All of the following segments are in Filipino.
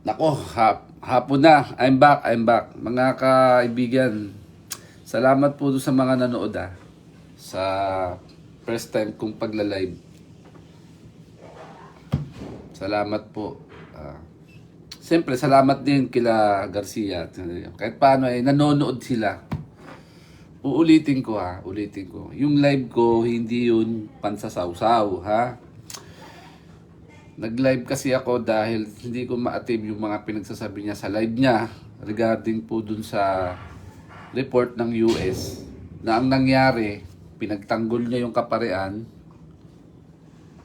Nako, hapon na. I'm back. Mga kaibigan, salamat po sa mga nanood sa first time kong pagla-live. Salamat po. Siyempre, salamat din kila Garcia. Kahit paano nanonood sila. Uulitin ko. Yung live ko, hindi yun pansasawsaw, ha? Nag-live kasi ako dahil hindi ko ma-attend yung mga pinagsasabi niya sa live niya regarding po dun sa report ng US na ang nangyari, pinagtanggol niya yung kaparian,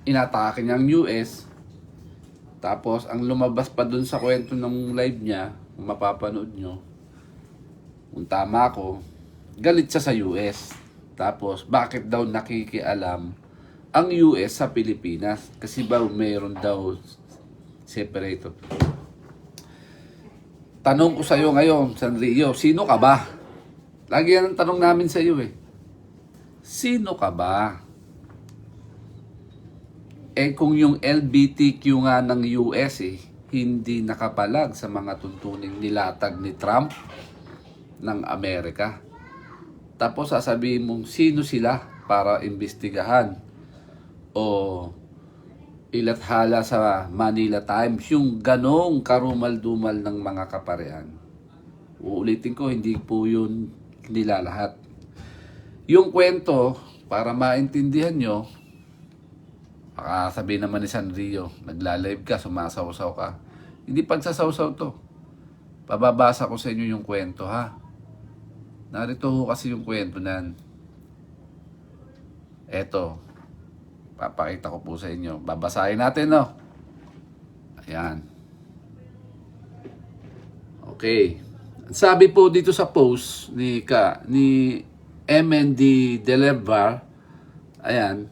inatake niya ang US, tapos ang lumabas pa dun sa kwento ng live niya, kung mapapanood nyo, kung tama ako, galit siya sa US. Tapos, bakit daw nakikialam ang US sa Pilipinas? Kasi ba mayroon daw separated. Tanong ko sa iyo ngayon, Sanrio, sino ka ba? Lagi yan ang tanong namin sa iyo Sino ka ba? Kung yung LGBTQ nga ng US hindi nakapalag sa mga tuntuning nilatag ni Trump ng Amerika. Tapos sasabihin mong sino sila para imbestigahan o ilathala sa Manila Times yung ganong karumal-dumal ng mga kaparehan. Uulitin ko, hindi po yun nilalahat. Yung kwento, para maintindihan nyo, baka sabihin naman ni Sanrio, nagla-live ka, sumasawsaw ka. Hindi pagsasawsaw to. Pababasa ko sa inyo yung kwento, ha? Narito ho kasi yung kwento nan. Eto. Papakita ko po sa inyo. Babasahin natin, no? Ayan. Okay. Sabi po dito sa post ni MND Delevar, ayan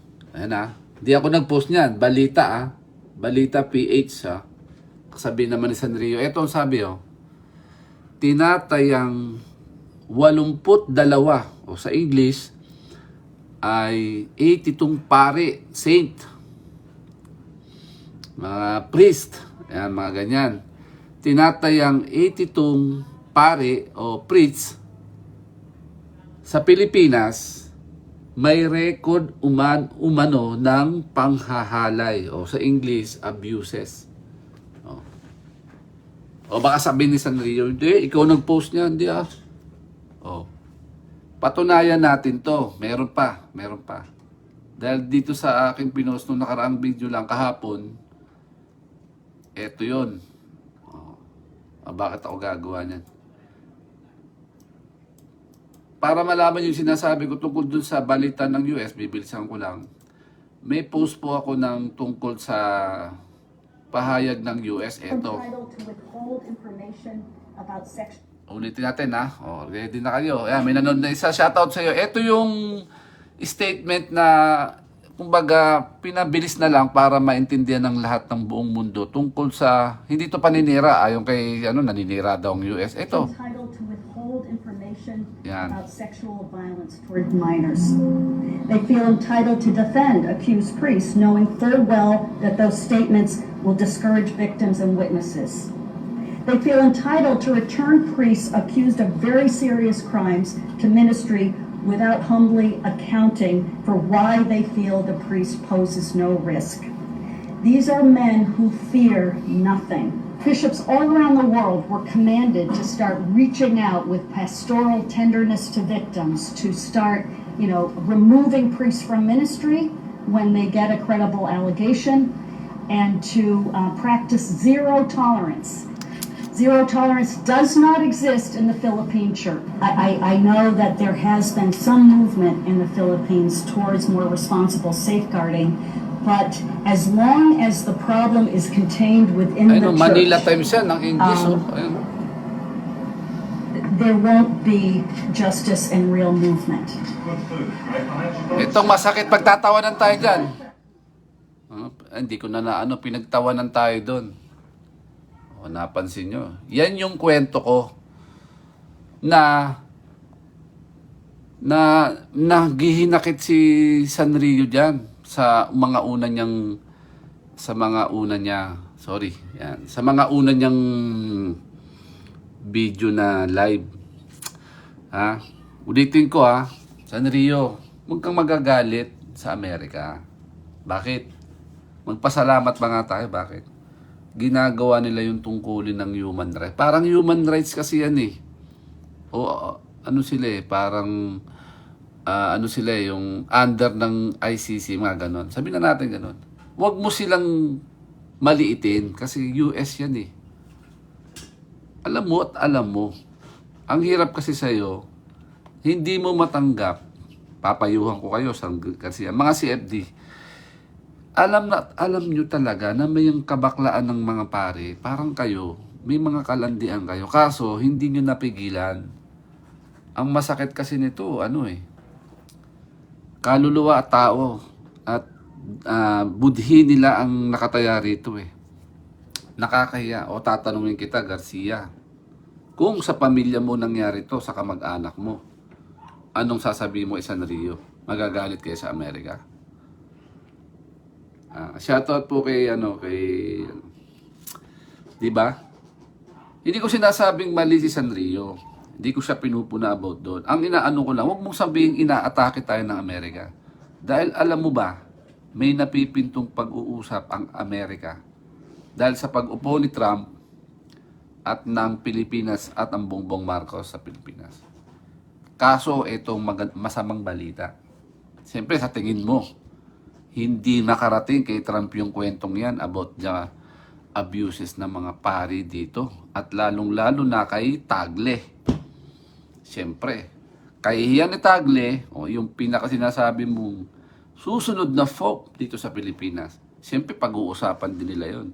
Hindi ako nag-post niyan. Balita, Balita PH, Kasabi naman ni Sanrio. Eto ang sabi, tinatayang 82 o sa English ay 82 pare, saint, mga priest, ayan, mga ganyan. Tinatayang 82 pare o priests sa Pilipinas may record umano ng panghahalay o sa English abuses. O baka sabihin ni Sanrio, hindi, ikaw nag-post niya, hindi patunayan natin to. Meron pa. Dahil dito sa aking pinost nung nakaraang video lang kahapon, eto yun. Bakit ako gagawa niyan? Para malaman yung sinasabi ko tungkol dun sa balita ng US, bibilisan ko lang. May post po ako ng tungkol sa pahayag ng US. Eto. Ulitin natin ready na kayo. Ayan, may nanonood na isa. Shoutout sa iyo. Ito yung statement na kumbaga pinabilis na lang para maintindihan ng lahat ng buong mundo tungkol sa hindi to paninira ayon kay naninira daw ang US. Ito. Yan. About sexual violence toward minors. They feel entitled to defend accused priests, knowing full well that those statements will discourage victims and witnesses. They feel entitled to return priests accused of very serious crimes to ministry without humbly accounting for why they feel the priest poses no risk. These are men who fear nothing. Bishops all around the world were commanded to start reaching out with pastoral tenderness to victims, to start, removing priests from ministry when they get a credible allegation, and to practice zero tolerance. Zero tolerance does not exist in the Philippine church. I know that there has been some movement in the Philippines towards more responsible safeguarding, but as long as the problem is contained within the church, Manila Times yan, ng English. there won't be justice and real movement. Itong masakit, pagtatawanan tayo dyan. Hindi ko na pinagtawanan tayo doon. Napansin nyo. Yan yung kwento ko na naghihinakit si Sanrio dyan sa mga una niya Sorry. Yan. Sa mga una niyang video na live. Ha? Ulitin ko ha. Sanrio, huwag kang magagalit sa Amerika. Bakit? Magpasalamat pa nga tayo. Bakit? Ginagawa nila yung tungkulin ng human rights. Parang human rights kasi yan eh. O ano sila eh, parang ano sila eh, yung under ng ICC, mga ganon. Sabi na natin ganon. Huwag mo silang maliitin kasi US yan eh. Alam mo at alam mo. Ang hirap kasi sa'yo, hindi mo matanggap. Papayuhan ko kayo kasi mga CFD. Alam nyo talaga na may yung kabaklaan ng mga pare. Parang kayo, may mga kalandian kayo. Kaso, hindi nyo napigilan. Ang masakit kasi nito, ano eh. Kaluluwa at tao. At budhi nila ang nakataya rito eh. Nakakahiya. O tatanungin kita, Garcia. Kung sa pamilya mo nangyari to, sa kamag-anak mo, anong sasabihin mo Sanrio? Magagalit kayo sa Amerika? Shoutout po kay di ba? Hindi ko sinasabing mali si Sanrio. Hindi ko siya pinupuna about doon. Ang inaano ko lang, huwag mong sabihin inaatake tayo ng Amerika. Dahil alam mo ba, may napipintong pag-uusap ang Amerika. Dahil sa pag-upo ni Trump at ng Pilipinas at ang Bongbong Marcos sa Pilipinas. Kaso itong masamang balita. Siyempre sa tingin mo, hindi nakarating kay Trump yung kwentong yan about the abuses ng mga pari dito. At lalong-lalo na kay Tagle. Siyempre, kahihiyan ni Tagle, o yung pinakasinasabi mong susunod na folk dito sa Pilipinas. Siyempre, pag-uusapan din nila yon.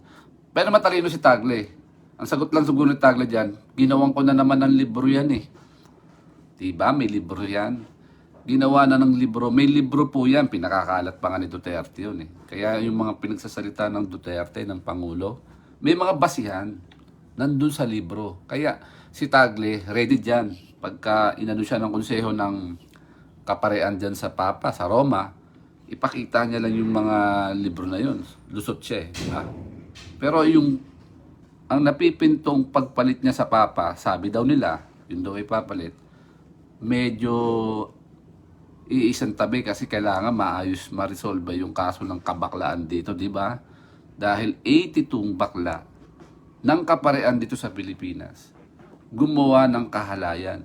Pero matalino si Tagle. Ang sagot lang siguro ni Tagle dyan, ginawan ko na naman ng libro yan eh. Diba? May libro yan. Ginawa na ng libro. May libro po yan. Pinakakalat pa nga ni Duterte yun eh. Kaya yung mga pinagsasalita ng Duterte, ng Pangulo, may mga basihan nandun sa libro. Kaya si Tagle, ready dyan. Pagka inano siya ng konseho ng kaparean dyan sa Papa, sa Roma, ipakita niya lang yung mga libro na yun. Lusot siya eh. Ha? Pero ang napipintong pagpalit niya sa Papa, sabi daw nila, yun daw ipapalit, medyo iisang tabi kasi kailangan ma-resolve yung kaso ng kabaklaan dito, di ba? Dahil 82 bakla ng kaparean dito sa Pilipinas gumawa ng kahalayan.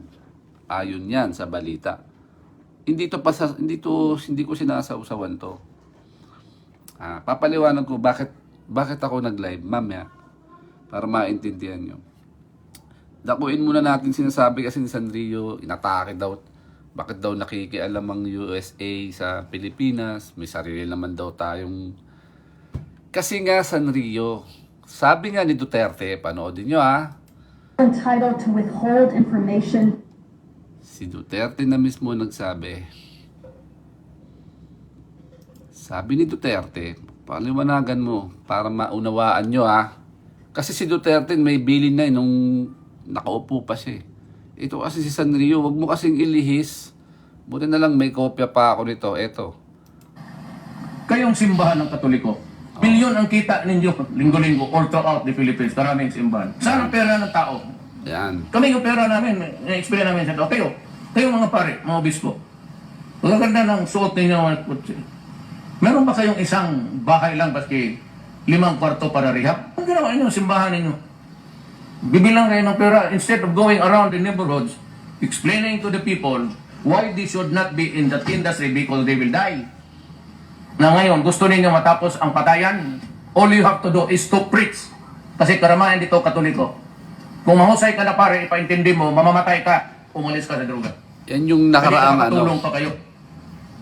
Ayon yan sa balita. Hindi ko sinasausawan to. Papaliwanag ko bakit ako nag-live, ma'am ya, para maintindihan nyo. Dakuin muna natin sinasabi kasi ni Sanrio, inatake daw. Bakit daw nakikialam ang USA sa Pilipinas? May sarili naman daw tayong... Kasi nga, Sanrio, sabi nga ni Duterte, panoodin nyo Entitled to withhold information. Si Duterte na mismo nagsabi. Sabi ni Duterte, paliwanagan mo para maunawaan nyo Kasi si Duterte may bilin na nung nakaupo pa siya. Ito kasi si Sanrio, wag mo kasing ilihis. Buti na lang may kopya pa ako nito. Ito. Kayong simbahan ng Katoliko, bilyon ang kita ninyo linggo-linggo all throughout the Philippines, maraming simbahan. Saan ang pera ng tao? Yan. Kami yung pera namin, na-experience namin sa tao. Kayo mga pare, mga obispo. Magaganda ng suot ninyo. Meron ba kayong isang bahay lang baski 5 kwarto para rehab? Ang ginawa ninyo, simbahan ninyo. Bibilang kayo ng pera instead of going around the neighborhoods explaining to the people why they should not be in that industry because they will die. Na ngayon, gusto ninyo matapos ang patayan, all you have to do is to preach. Kasi karamahan dito Katoliko. Kung mahusay ka na pare, ipaintindi mo, mamamatay ka, umalis ka sa droga. Yan yung nakaraang tulong pa kayo.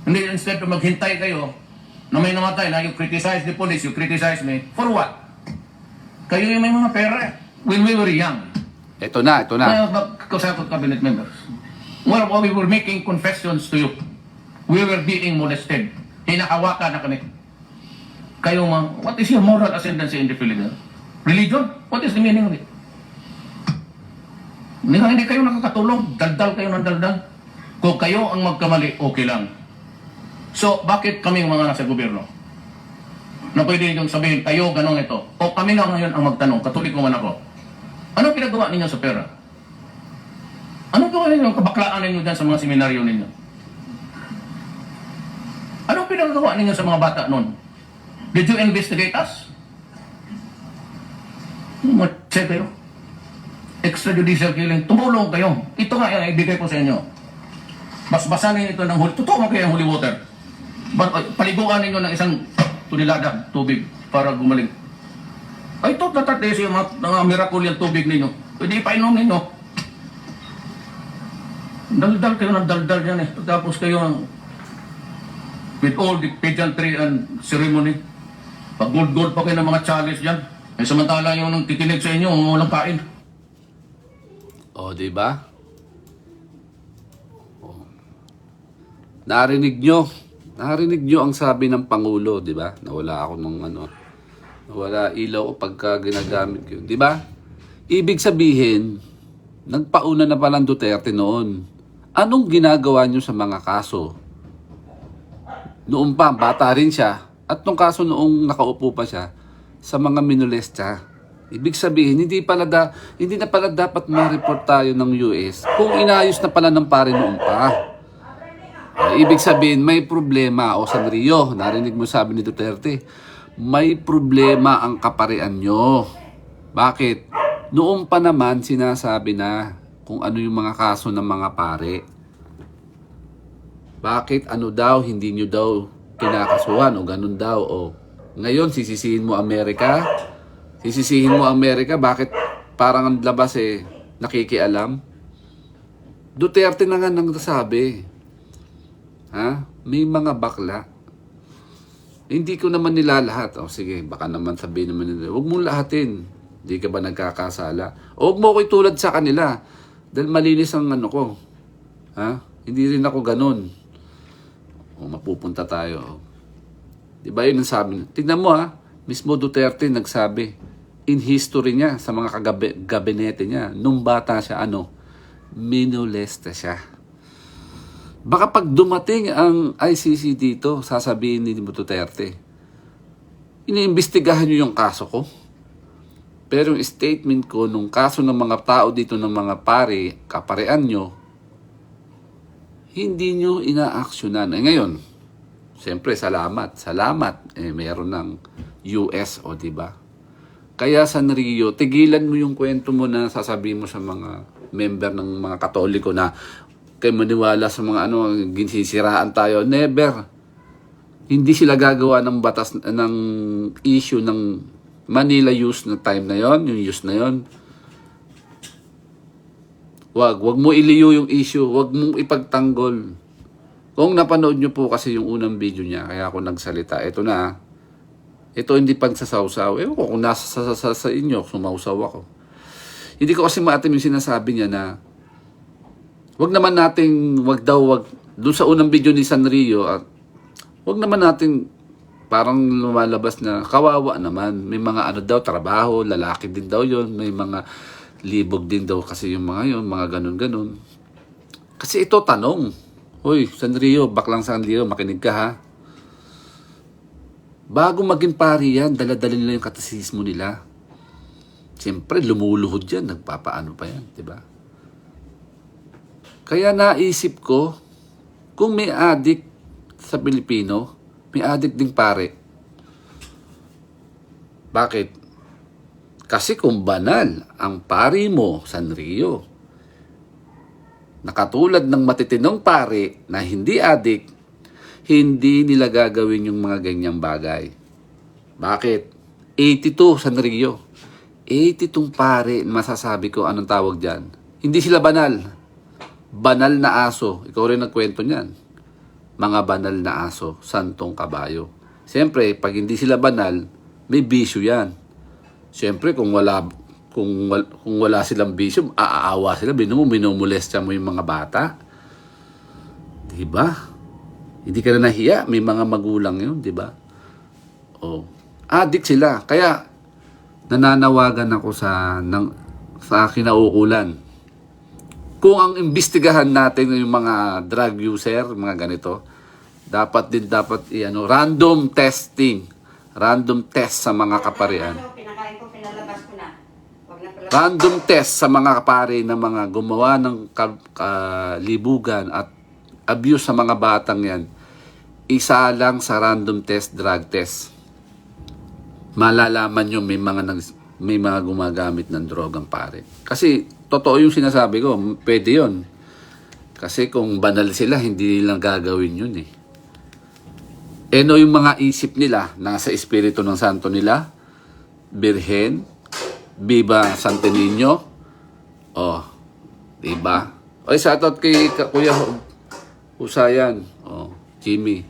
Hindi, instead of maghintay kayo na may namatay na you criticize the police, you criticize me, for what? Kayo yung may mga pera. When we were young, ito na. Kasapot cabinet members, well, we were making confessions to you. We were being molested. Hinakawakan na kami. Kayo what is your moral ascendancy in the Philippines? Religion? What is the meaning of it? Hindi kayo nakakatulong. Daldal kayo ng daldal. Kung kayo ang magkamali, okay lang. So, bakit kami mga nasa gobyerno? na pwede ninyong sabihin, kayo, ganun ito. O kami na ngayon ang magtanong, katoliko man ako. Anong pinagawa ninyo sa pera? Anong gawa ninyo, kabaklaan ninyo dyan sa mga seminaryo ninyo? Anong pinagawa ninyo sa mga bata noon? Did you investigate us? Matse kayo. Extrajudicial killing. Tumulong kayo. Ito nga yung ibigay ko sa inyo. Basbasanin ito ng totoo man kayo yung holy water. Paliguan ninyo ng isang tunilada, tubig, para gumaling. Ay, ito tatatesi yung mga miracle yung tubig ninyo. Pwede ipainom ninyo. Daldal kayo ng daldal yan eh. Tapos kayo with all the pageantry and ceremony. Pag-gold-gold pa kayo ng mga chalice dyan. Eh, samantala yung nang tikinig sa inyo, walang kain. O, di ba? O. Narinig nyo ang sabi ng Pangulo, di ba? Nawala ako ng nawala ilaw pagka ginagamit ko, di ba? Ibig sabihin, nagpauna na palang Duterte noon. Anong ginagawa nyo sa mga kaso? Noon pa, bata rin siya. At nung kaso noong nakaupo pa siya, sa mga minolesta. Ibig sabihin, hindi na pala dapat ma-report tayo ng US kung inayos na pala ng pare noon pa. Ibig sabihin, may problema. O Sanrio, narinig mo sabi ni Duterte, may problema ang kaparian nyo. Bakit? Noong pa naman sinasabi na kung ano yung mga kaso ng mga pare. Bakit ano daw, hindi nyo daw kinakasuhan o ganun daw o ngayon sisisihin mo Amerika? Sisisihin mo Amerika? Bakit parang ang labas nakikialam? Duterte na nga nang nasabi. Ha? May mga bakla. Hindi ko naman nilalahat. O sige, baka naman sabihin naman nila, huwag mong lahatin. Hindi ka ba nagkakasala? O huwag mo ko itulad sa kanila. Dahil malinis ang ko. Ha? Hindi rin ako ganun. O mapupunta tayo. Diba yun ang sabi? Tignan mo mismo Duterte nagsabi in history niya sa mga gabinete niya. Nung bata siya, minolesta siya. Baka pag dumating ang ICC dito, sasabihin ni Duterte, iniimbestigahan niyo yung kaso ko. Pero yung statement ko, nung kaso ng mga tao dito, ng mga kaparean nyo, hindi nyo ina-actionan. Ngayon, siyempre, salamat. Mayroon ng US, diba? Kaya Sanrio, tigilan mo yung kwento mo na sasabihin mo sa mga member ng mga Katoliko na kayo maniwala sa mga ginsisiraan tayo. Never. Hindi sila gagawa ng batas, ng issue ng Manila use na time na yon, yung use na yon. Wag mo iliyo yung issue, wag mong ipagtanggol. Kung napanood nyo po kasi yung unang video niya, kaya ako nagsalita, ito na. Ito hindi pagsasawsaw. Ewan ko kung nasa sa inyo, sumawsaw ako. Hindi ko kasi maatim yung sinasabi niya na wag doon sa unang video ni Sanrio at wag naman natin parang lumalabas na kawawa naman. May mga trabaho, lalaki din daw yon, may mga libog din daw kasi yung mga ganun-ganun. Kasi ito tanong, hoy, Sanrio, baklang Sanrio, makinig ka ha. Bago maging pari yan, dala-dala nila yung katasismo nila. Siyempre, lumuluhod yan, nagpapaano pa yan, di ba? Kaya naisip ko, kung may adik sa Pilipino, may adik ding pare. Bakit? Kasi kung banal ang pari mo, Sanrio, nakatulad ng matitinong pare na hindi adik, hindi nila gagawin yung mga ganyang bagay. Bakit? 82, Sanrio. 82 pare, masasabi ko, anong tawag dyan? Hindi sila banal. Banal na aso. Ikaw rin nagkwento niyan. Mga banal na aso, santong kabayo. Siyempre, pag hindi sila banal, may bisyo yan. Siyempre, kung wala silang bisyo, aaawa sila. Minumulestya mo yung mga bata. Diba? Hindi ka na nahiya. May mga magulang yun, diba? Adik sila. Kaya, nananawagan ako sa kinaukulan. Kung ang imbestigahan natin yung mga drug user, mga ganito, dapat random testing. Random test sa mga kaparian. Pinakain ko, pinalabas ko na. Wag na pala. Random test sa mga kapari na mga gumawa ng libugan at abuse sa mga batang yan. Isa lang sa random test, drug test. Malalaman nyo may mga gumagamit ng drogang pare. Kasi totoo yung sinasabi ko, pwede yun. Kasi kung banal sila, hindi nilang gagawin yun eh. No, yung mga isip nila, nasa Espiritu ng Santo nila, Birhen, Viva Santo Niño, oh, diba? Oy, shoutout kay Kuya Husayan, oh, Jimmy.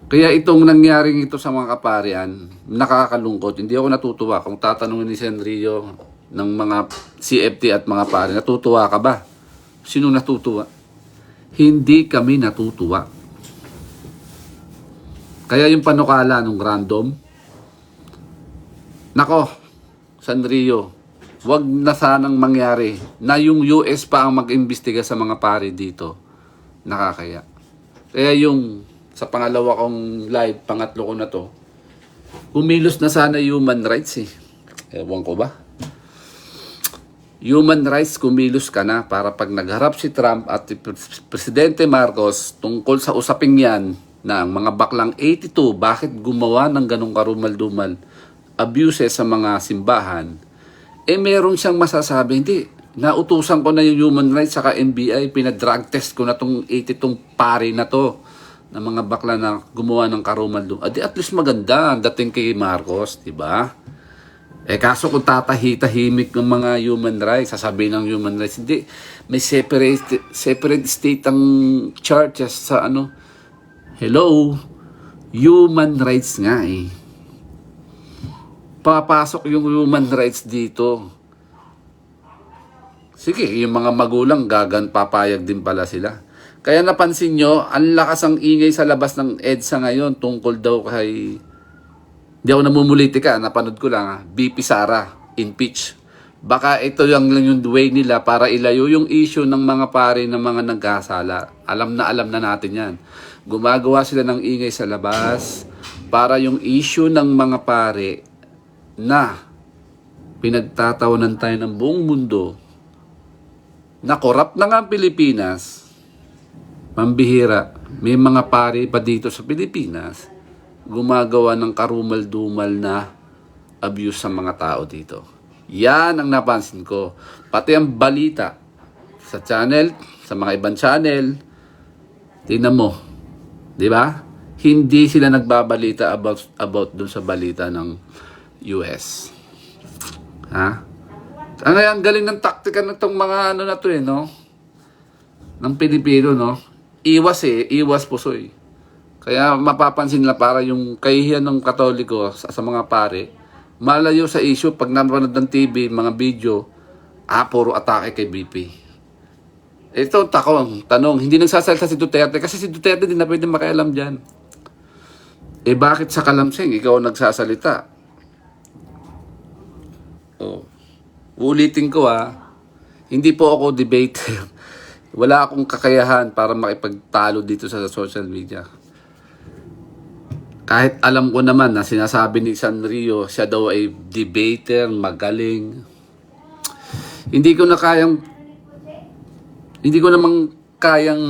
Kaya itong nangyaring ito sa mga kaparian, nakakalungkot. Hindi ako natutuwa. Kung tatanungin ni Senrio ng mga CFT at mga pare, natutuwa ka ba? Sino natutuwa? Hindi kami natutuwa. Kaya yung panukala nung random, nako, Sanrio, wag na sanang mangyari na yung US pa ang mag-imbestiga sa mga pare dito. Nakakaya. Kaya yung sa pangalawa kong live, pangatlo ko na to, kumilos na sana human rights eh. Ewan ko ba? Human rights, kumilos ka na para pag nagharap si Trump at si Presidente Marcos tungkol sa usaping yan na ang mga baklang 82, bakit gumawa ng ganong karumal-dumal abuses sa mga simbahan, meron siyang masasabi, hindi, nautusan ko na yung human rights saka NBI, pinadrug test ko na tong 82 pare na to, na mga bakla na gumawa ng karumal-dumal. At least maganda ang dating kay Marcos, di ba? Kaso kung tatahimik ng mga human rights, sasabihin ng human rights, hindi, may separate state ang churches sa ano. Hello, human rights nga eh. Papasok yung human rights dito. Sige, yung mga magulang papayag din pala sila. Kaya napansin nyo, ang lakas ang ingay sa labas ng EDSA ngayon tungkol daw kay, di ako namumulitika, napanood ko lang, BP Sara, impeach. Baka ito lang yung way nila para ilayo yung issue ng mga pare ng mga nagkasala. Alam na natin yan. Gumagawa sila ng ingay sa labas para yung issue ng mga pare na pinagtatawanan tayo ng buong mundo na korap na nga ang Pilipinas, pambihira, may mga pare pa dito sa Pilipinas gumagawa ng karumal-dumal na abuse sa mga tao dito. Yan ang napansin ko. Pati ang balita sa channel, sa mga ibang channel, tingnan mo, di ba? Hindi sila nagbabalita about dun sa balita ng US. Ha? Ang galing ng taktika ng tong mga ano na to eh, no? Ng Pilipino, no? Iwas pusoy. Kaya mapapansin nila para yung kahihiyan ng Katoliko sa mga pare, malayo sa issue pag napanood ng TV, mga video, puro atake kay BP. Ito, tanong, hindi nagsasalita si Duterte kasi si Duterte din na pwede makialam dyan. Bakit sa Kalamseng, ikaw nagsasalita? Ulitin ko hindi po ako debater. Wala akong kakayahan para makipagtalo dito sa social media. Kahit alam ko naman na sinasabi ni Sanrio, siya daw ay debater, magaling. Hindi ko namang kayang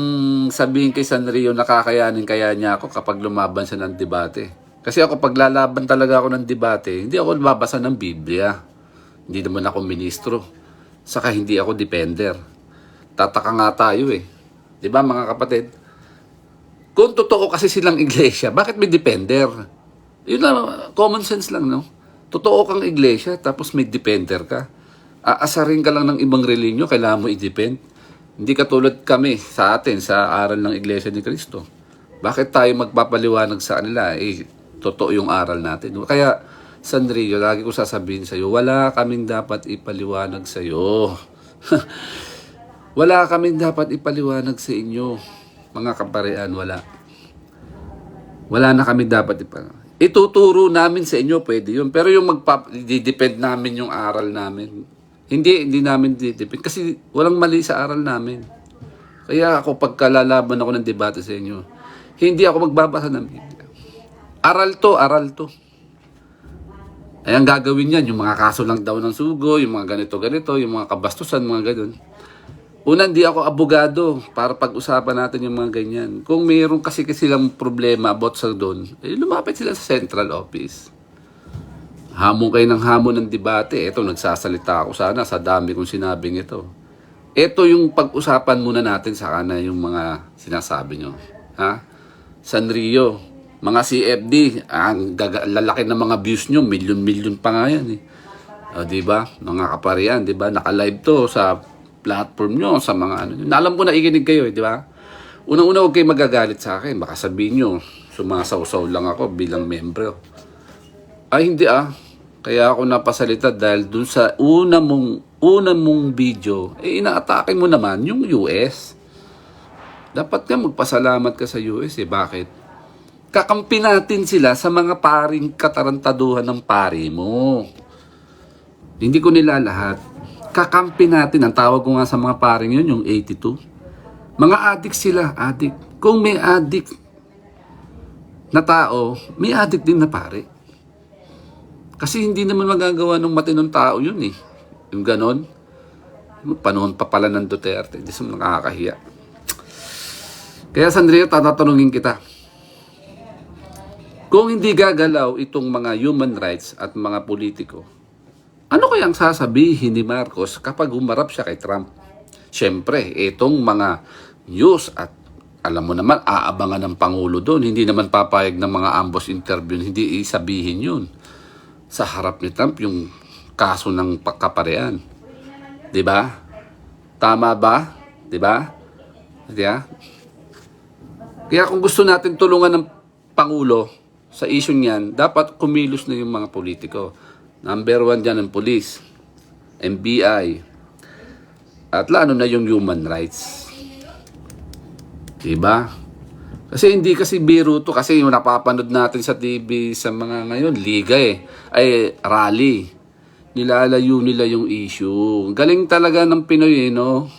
sabihin kay Sanrio na kaya niya ako kapag lumaban siya ng debate. Kasi ako pag lalaban talaga ako ng debate, hindi ako lumabasa ng Biblia. Hindi naman ako ministro. Saka hindi ako defender. Tataka nga tayo eh. Di ba mga kapatid? Kung totoo kasi silang iglesia, bakit may defender? Yun lang, common sense lang, no? Totoo kang iglesia, tapos may defender ka. Aasarin ka lang ng ibang relinyo, kailangan mo i-defend. Hindi katulad kami sa atin, sa aral ng Iglesia ni Cristo. Bakit tayo magpapaliwanag sa kanila? Totoo yung aral natin. Kaya, Sanrio, lagi ko sasabihin sa'yo, wala kaming dapat ipaliwanag sa'yo. Wala kaming dapat ipaliwanag sa inyo. Mga kaparean, wala. Wala na kami dapat ipaliwanag. Ituturo namin sa inyo, pwede yun. Pero yung depend namin yung aral namin. Hindi namin didepend. Kasi walang mali sa aral namin. Kaya ako, pagkalalaban ako ng debate sa inyo, hindi ako magbabasa ng Biblia. Aral to. Ay ang gagawin niyan, yung mga kaso lang daw ng sugo, yung mga ganito-ganito, yung mga kabastusan, mga ganun. Una, hindi ako abogado para pag-usapan natin yung mga ganyan. Kung mayroon kasi silang problema about sa doon, lumapit sila sa central office. Hamon kayo ng hamon ng debate. Ito, nagsasalita ako sana sa dami kong sinabing ito. Ito yung pag-usapan muna natin sa kana yung mga sinasabi nyo. Ha? Sanrio, mga CFD, ang lalaki ng mga views nyo, milyon-milyon pa nga yan eh. O, diba? Mga kaparian, diba? Naka-live to sa platform nyo, sa mga ano. Alam ko na ikinig kayo, di ba? Unang-una, huwag kayo magagalit sa akin. Baka sabihin nyo, sumasaw-saw lang ako bilang membro. Ay, hindi Kaya ako napasalita dahil dun sa una mong video, inaatake mo naman yung US. Dapat nga magpasalamat ka sa US eh. Bakit? Kakampi natin sila sa mga paring katarantaduhan ng pari mo. Hindi ko nila lahat. Kakampi natin, ang tawag ko nga sa mga paring yun, yung 82. Mga adik sila, adik. Kung may adik na tao, may adik din na pare. Kasi hindi naman magagawa ng matinong tao yun eh. Yung ganon. Panahon pa pala ng Duterte, hindi sa nakakahiya. Kaya Sandrio, tatanungin kita. Kung hindi gagalaw itong mga human rights at mga politiko, ano kayang sasabihin ni Marcos kapag humarap siya kay Trump? Siyempre, itong mga news at alam mo naman, aabangan ng Pangulo doon. Hindi naman papayag ng mga ambos interview, hindi isabihin yun. Sa harap ni Trump, yung kaso ng pagkaparehan. Diba? Tama ba? Diba? Diba? Kaya kung gusto natin tulungan ng Pangulo sa issue niyan, dapat kumilos na yung mga politiko. Number 1 dyan ang police, NBI, at lalo na yung human rights. Diba? Kasi hindi kasi biro to, kasi yung napapanood natin sa TV sa mga ngayon, liga ay rally. Nilalayo nila yung issue. Galing talaga ng Pinoy no?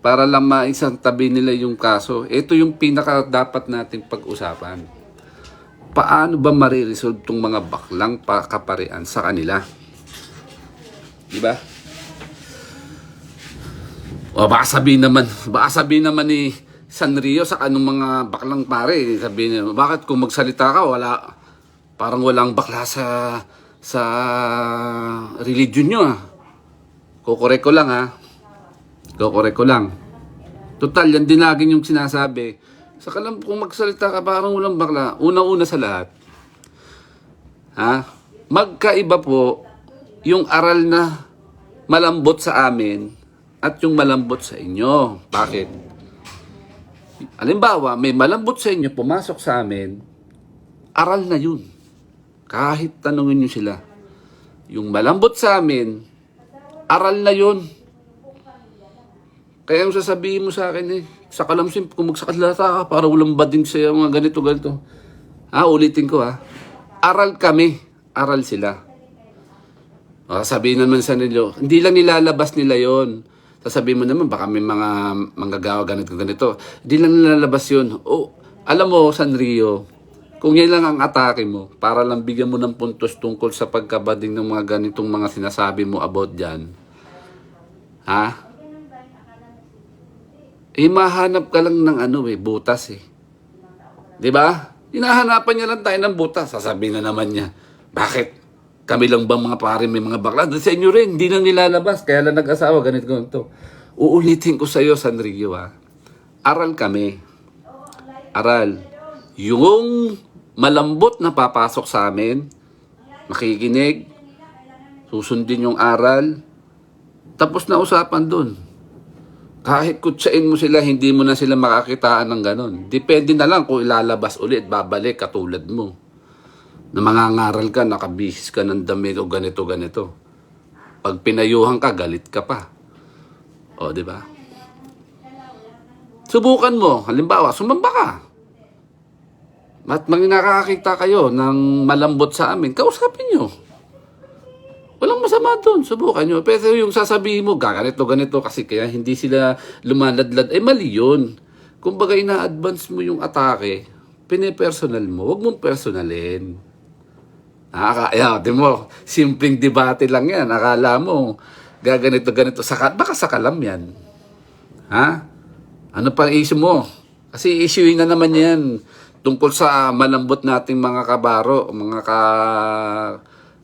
Para lang maisang tabi nila yung kaso. Ito yung pinaka dapat nating pag-usapan. Paano ba mariresolve itong mga baklang kaparian sa kanila? Diba? O baka sabihin naman ni Sanrio sa anong mga baklang pare, sabihin niya, bakit kung magsalita ka, parang walang bakla sa religion nyo Kukorek ko lang Kukorek ko lang. Total, yan din lagi yung sinasabi. Saka lang kung magsalita ka, parang walang bakla. Una-una sa lahat. Magkaiba po yung aral na malambot sa amin at yung malambot sa inyo. Bakit? Halimbawa, may malambot sa inyo, pumasok sa amin, aral na yun. Kahit tanungin nyo sila. Yung malambot sa amin, aral na yun. Kaya yung sasabihin mo sa akin sa kalamsim, kung magsakalata ka, para walang bading sa'yo, mga ganito. Ulitin ko Aral kami, aral sila. Sabihin naman sa nila, hindi lang nilalabas nila yon. Sasabihin mo naman, baka may mga manggagawa ganito. Hindi lang nilalabas yun. Alam mo, Sanrio, kung yan lang ang atake mo, para lang bigyan mo ng puntos tungkol sa pagkabading ng mga ganitong mga sinasabi mo about dyan, mahanap ka lang ng butas Diba? Hinahanapan niya lang tayo ng butas. Sasabihin na naman niya, bakit? Kami lang bang mga pare may mga bakla? Sa inyo rin, hindi lang nilalabas. Kaya lang nag-asawa, ganito. Uulitin ko sa iyo, Sanrio, aral kami. Aral. Yung malambot na papasok sa amin, makikinig, susundin yung aral, tapos na usapan dun. Kahit kutsain mo sila, hindi mo na sila makakitaan ng ganon. Depende na lang kung ilalabas ulit, babalik katulad mo. Na mangangaral ka, nakabihis ka ng damit o ganito. Pag pinayuhan ka, galit ka pa. Di ba? Subukan mo. Halimbawa, sumamba ka. At nakakakita kayo ng malambot sa amin, kausapin nyo. Walang masama doon, subukan nyo. Pero yung sasabihin mo, ganito kasi kaya hindi sila lumaladlad, mali yun. Kung baga ina-advance mo yung atake, pinipersonal mo, huwag mong personalin. Ayan, di mo, simpleng debate lang yan. Akala mo, gaganito-ganito. Baka sa kalam yan. Ha? Ano pa issue mo? Kasi issue na naman yan tungkol sa malambot nating mga kabaro, mga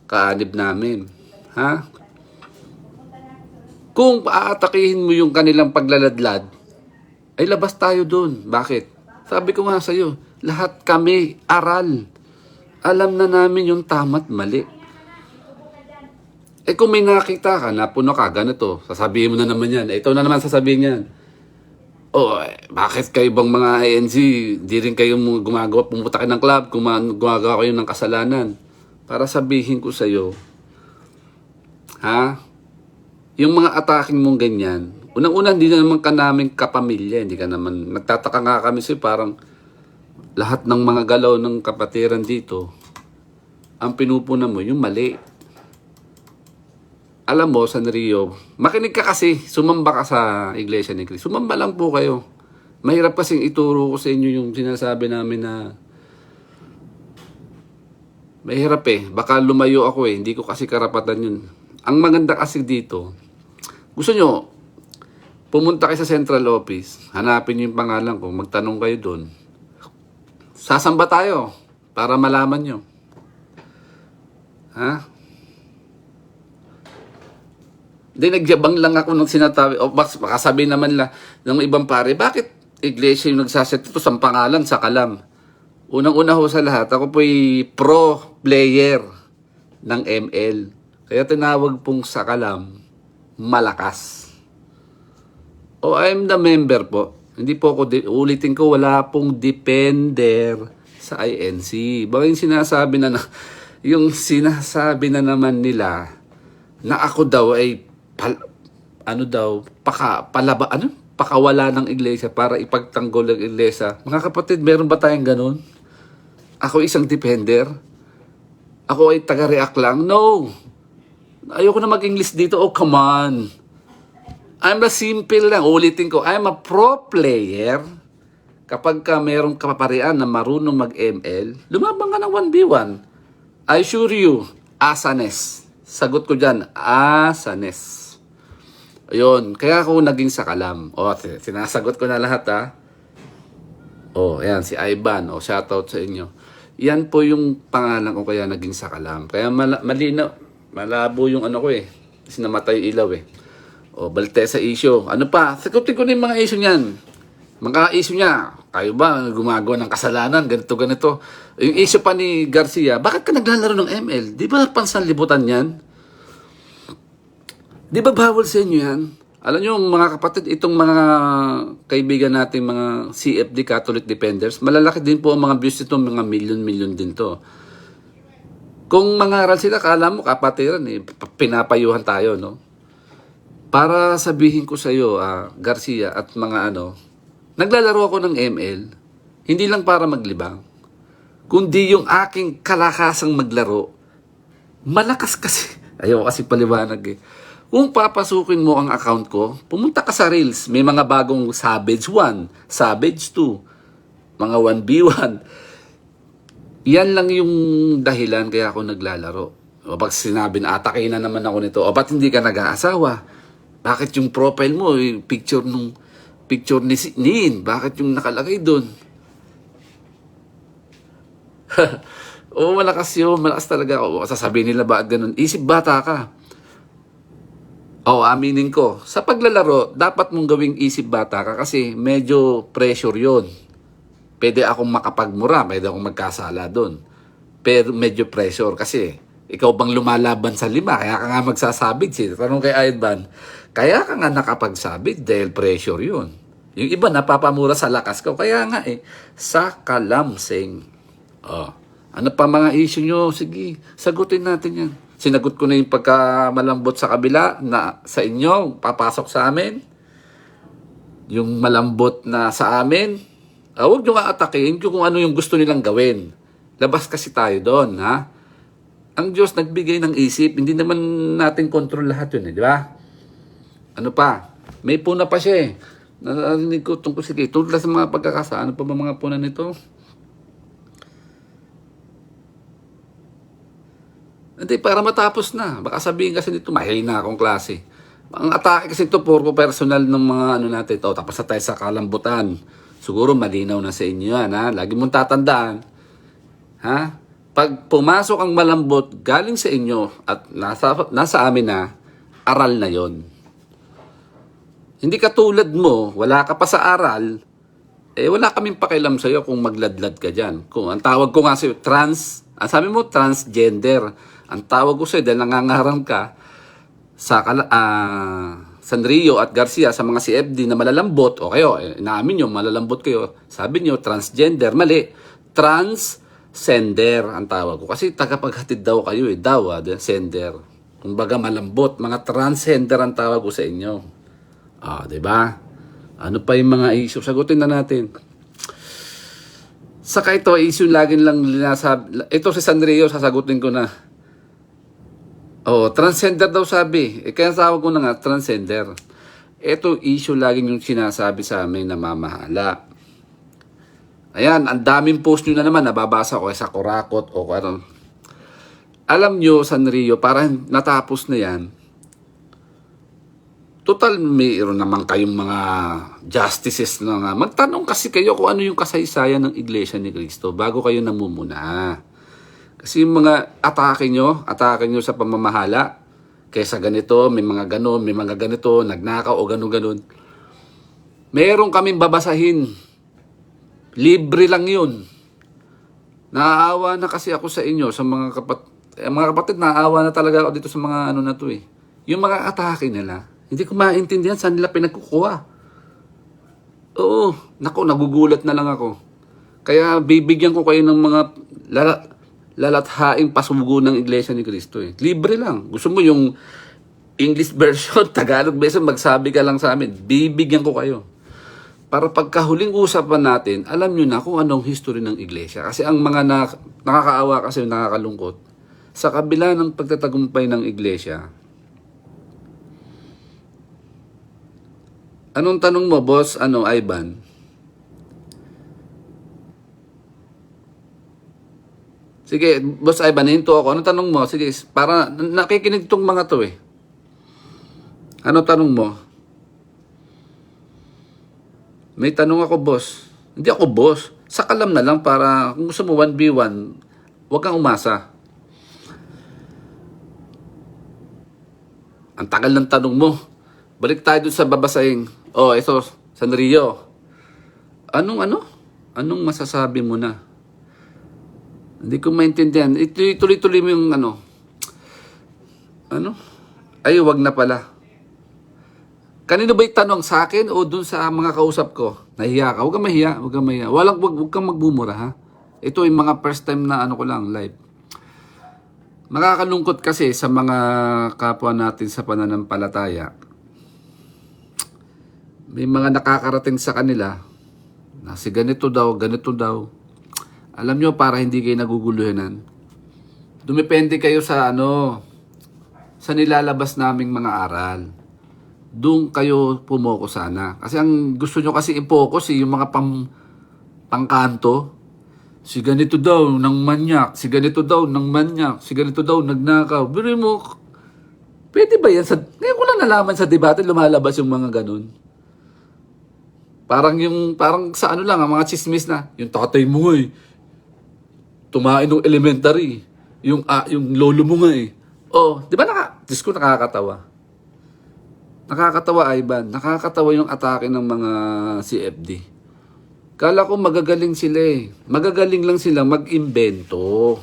kaanib namin. Ha? Kung aatakihin mo yung kanilang paglaladlad, ay labas tayo dun. Bakit? Sabi ko nga sa'yo, lahat kami aral. Alam na namin yung tama't mali. Kung may nakita ka, napuno ka, ganito, sasabihin mo na naman yan. Ito na naman sasabihin yan. Bakit kayo bang mga ANC, di rin kayo gumagawa, pumunta kayo ng club, gumagawa kayo ng kasalanan? Para sabihin ko sa'yo, yung mga attacking mong ganyan, unang-una, hindi na naman ka namin kapamilya. Hindi ka naman, nagtataka nga kami sa'yo, parang lahat ng mga galaw ng kapatiran dito, ang pinupunan mo, yung mali. Alam mo, San Rio, makinig ka kasi, sumamba ka sa Iglesia ni Cristo. Sumamba lang po kayo. Mahirap kasing ituro ko sa inyo yung sinasabi namin na mahirap baka lumayo ako hindi ko kasi karapatan yun. Ang maganda kasi dito, gusto nyo, pumunta kayo sa central office, hanapin nyo yung pangalan ko, magtanong kayo doon. Sasamba tayo para malaman nyo. Hindi, nagyabang lang ako nung sinatabi. Baka sabihin naman ng ibang pare, bakit iglesia yung nagsaset ito sa pangalan sa kalam? Unang-una ho sa lahat, ako po'y pro player ng ML. Kaya tinawag pong sa kalam, malakas. I'm the member po. Hindi po ako, ulitin ko, wala pong depender sa INC. Baka yung sinasabi na naman nila na ako daw ay pakawala ng iglesia para ipagtanggol ng iglesia. Mga kapatid, meron ba tayong ganun? Ako isang depender? Ako ay taga-react lang? No! Ayoko na mag-English dito. Oh, come on! I'm a simple lang. Ulitin ko, I'm a pro player. Kapag ka merong kapaparian na marunong mag-ML, lumabang ka ng 1v1. I assure you, asanes. Sagot ko dyan, asanes. Ayun, kaya ako naging sa kalam. Sinasagot ko na lahat ayan, si Ivan. Shoutout sa inyo. Yan po yung pangalan ko kaya naging sa kalam. Kaya malabo yung ano ko kasi namatay ilaw balte sa issue. Ano pa? Sagutin ko na yung mga issue niyan. Mga issue niya, kayo ba gumagawa ng kasalanan, ganito. Yung issue pa ni Garcia, bakit ka naglalaro ng ML? Di ba pansanlibutan yan? Di ba bawal sa inyo yan? Alam nyo, mga kapatid, itong mga kaibigan natin, mga CFD, Catholic Defenders, malalaki din po ang mga views nito, mga milyon-milyon din to. Kung mangaral sila, kala mo kapatiran, pinapayuhan tayo, no? Para sabihin ko sa iyo, Garcia at mga naglalaro ako ng ML, hindi lang para maglibang, kundi yung aking kalakasang maglaro, malakas kasi. Ayaw kasi paliwanag Kung papasukin mo ang account ko, pumunta ka sa Reels, may mga bagong Savage 1, Savage 2, mga 1v1. Yan lang yung dahilan kaya ako naglalaro. Pag sinabi na atakin na naman ako nito, ba't hindi ka nag-aasawa? Bakit yung profile mo, picture ni Nin, bakit yung nakalagay doon? Malakas yun, malakas talaga. Sasabihin nila ba ganun? Isip bata ka. Aminin ko. Sa paglalaro, dapat mong gawing isip bata ka kasi medyo pressure yon. Pwede akong makapagmura, pwede akong magkasala doon. Pero medyo pressure kasi ikaw bang lumalaban sa 5? Kaya ka nga magsasabit. Tanong kay Ivan, kaya ka nga nakapagsabit dahil pressure yun. Yung iba napapamura sa lakas ko. Kaya nga sa kalamsing. Ano pa mga issue nyo? Sige, sagutin natin yan. Sinagot ko na yung pagkamalambot sa kabila na sa inyo, papasok sa amin. Yung malambot na sa amin, huwag nyo nga atakin kung ano yung gusto nilang gawin. Labas kasi tayo doon, Ang Diyos nagbigay ng isip, hindi naman natin control lahat yun, di ba? Ano pa? May puna pa siya Narinig ko tungkol tungkol sa mga pagkakasa. Ano pa ba mga puna nito? Hindi, para matapos na. Baka sabihin kasi nito, mahina akong klase. Ang atake kasi ito, puro personal ng mga ano natin. O, tapos na tayo sa kalambutan. Siguro malinaw na sa inyo yan, ha? Lagi mong tatandaan. Ha? Pag pumasok ang malambot, galing sa inyo at nasa amin na, aral na yon. Hindi katulad mo, wala ka pa sa aral, wala kaming pakialam sa'yo kung magladlad ka dyan. Kung ang tawag ko nga sa'yo, sabi mo, transgender. Ang tawag ko sa'yo, dahil nangangaram ka sa Sanrio at Garcia sa mga CFD na malalambot, o kayo, inaamin nyo, malalambot kayo, sabi nyo, transgender, mali. Transgender ang tawag ko. Kasi tagapaghatid daw kayo sender. Kumbaga malambot, mga transgender ang tawag ko sa inyo. Diba? Ano pa yung mga issue? Sagutin na natin. Saka ito, issue laging lang linasabi. Ito si Sanrio, sasagutin ko na. Transgender daw sabi. Kaya tawag ko na nga, transgender. Ito issue laging yung sinasabi sa amin na mamahala. Ayan, ang daming post nyo na naman, nababasa ko sa Kurakot o ano. Alam nyo, Sanrio, para natapos na yan, total, mayroon naman kayong mga justices na nga. Magtanong kasi kayo kung ano yung kasaysayan ng Iglesia ni Cristo bago kayo namumuna. Kasi yung mga atake nyo sa pamamahala, kaysa ganito, may mga ganon, may mga ganito, nagnakaw o ganon-ganon. Meron kaming babasahin. Libre lang yun. Naaawa na kasi ako sa inyo, sa mga kapatid, naaawa na talaga ako dito sa mga ano na to eh. Yung mga atake nila, hindi ko maintindihan saan nila pinagkukuha. Oo, naku, nagugulat na lang ako. Kaya bibigyan ko kayo ng mga lalathaing pasugo ng Iglesia ni Cristo eh. Libre lang. Gusto mo yung English version, Tagalog version, magsabi ka lang sa amin. Bibigyan ko kayo. Para pagkahuling usapan natin, alam nyo na kung anong history ng Iglesia. Kasi ang mga nakakaawa kasi nakakalungkot, sa kabila ng pagtatagumpay ng Iglesia, anong tanong mo, boss? Ivan? Sige, boss Ivan, nahinto ako. Anong tanong mo? Sige, para nakikinig tong mga to eh. Ano tanong mo? May tanong ako, boss. Hindi ako boss. Sakalam na lang para kung gusto mo 1v1, huwag kang umasa. Ang tagal ng tanong mo. Balik tayo dun sa babasahin. Ito, Sanrio. Anong masasabi mo na? Hindi ko maintindihan. Tuloy-tuloy mo yung Ay, wag na pala. Kanino ba tanong sa akin o dun sa mga kausap ko? Nahiya ka? Huwag kang mahiya. Huwag kang magbumura, ha? Ito yung mga first time na ko lang, live. Nakakalungkot kasi sa mga kapwa natin sa pananampalataya. May mga nakakarating sa kanila na si ganito daw. Alam nyo, para hindi kayo naguguluhanan. Dumepende kayo sa sa nilalabas naming mga aral. Doon kayo pumoko sana. Kasi ang gusto nyo kasi i-focus yung mga pangkanto. Si ganito daw ng manyak, si ganito daw ng manyak, si ganito daw nagnakaw. Pero mo, pwede ba yan? Ngayon ko lang nalaman sa debate, lumalabas yung mga ganun. Parang sa lang, ang mga chismis na, yung tatay mo tumain ng elementary. Yung lolo mo nga di ba Diyos ko, nakakatawa. Nakakatawa, Ivan. Nakakatawa yung atake ng mga CFD. Kala ko magagaling sila Magagaling lang sila mag-imbento.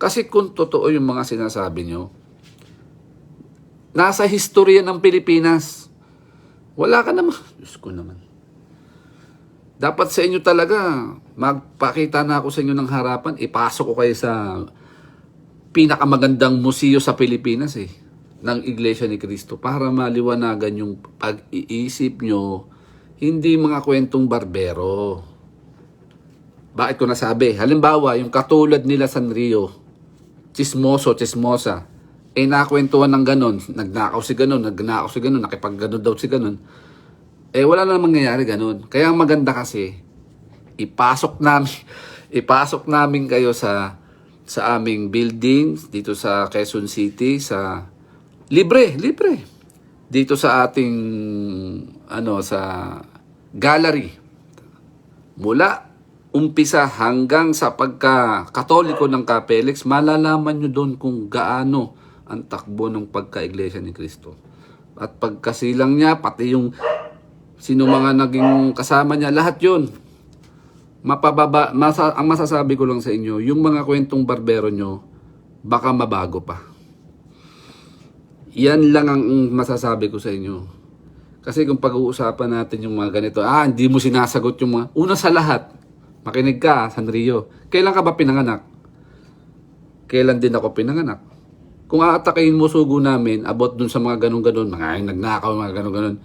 Kasi kung totoo yung mga sinasabi nyo, nasa historya ng Pilipinas. Wala ka naman. Diyos ko naman. Dapat sa inyo talaga, magpakita na ako sa inyo ng harapan, ipasok ko kayo sa pinakamagandang museo sa Pilipinas ng Iglesia ni Cristo para maliwanagan yung pag-iisip nyo, hindi mga kwentong barbero. Bakit ko nasabi? Halimbawa, yung katulad nila Sanrio, chismosa, nakwentuhan ng ganon, nagnakaw si ganon, nakipag-ganon daw si ganon. Wala na mangyayari ganon. Kaya ang maganda kasi, ipasok namin kayo sa sa aming building dito sa Quezon City, sa libre. Dito sa ating sa gallery. Mula umpisa hanggang sa pagka-Katoliko ng Capex, malalaman nyo doon kung gaano ang takbo ng pagka-Iglesia ni Cristo. At pagkasilang niya, pati yung sino mga naging kasama niya, lahat yun. Ang masasabi ko lang sa inyo, yung mga kwentong barbero nyo, baka mabago pa. Yan lang ang masasabi ko sa inyo. Kasi kung pag-uusapan natin yung mga ganito, hindi mo sinasagot yung mga, una sa lahat, makinig ka, Sanrio, kailan ka ba pinanganak? Kailan din ako pinanganak? Kung aatakihin mo sugo namin, about dun sa mga ganun-ganun, mga nagnakaw, mga ganun-ganun,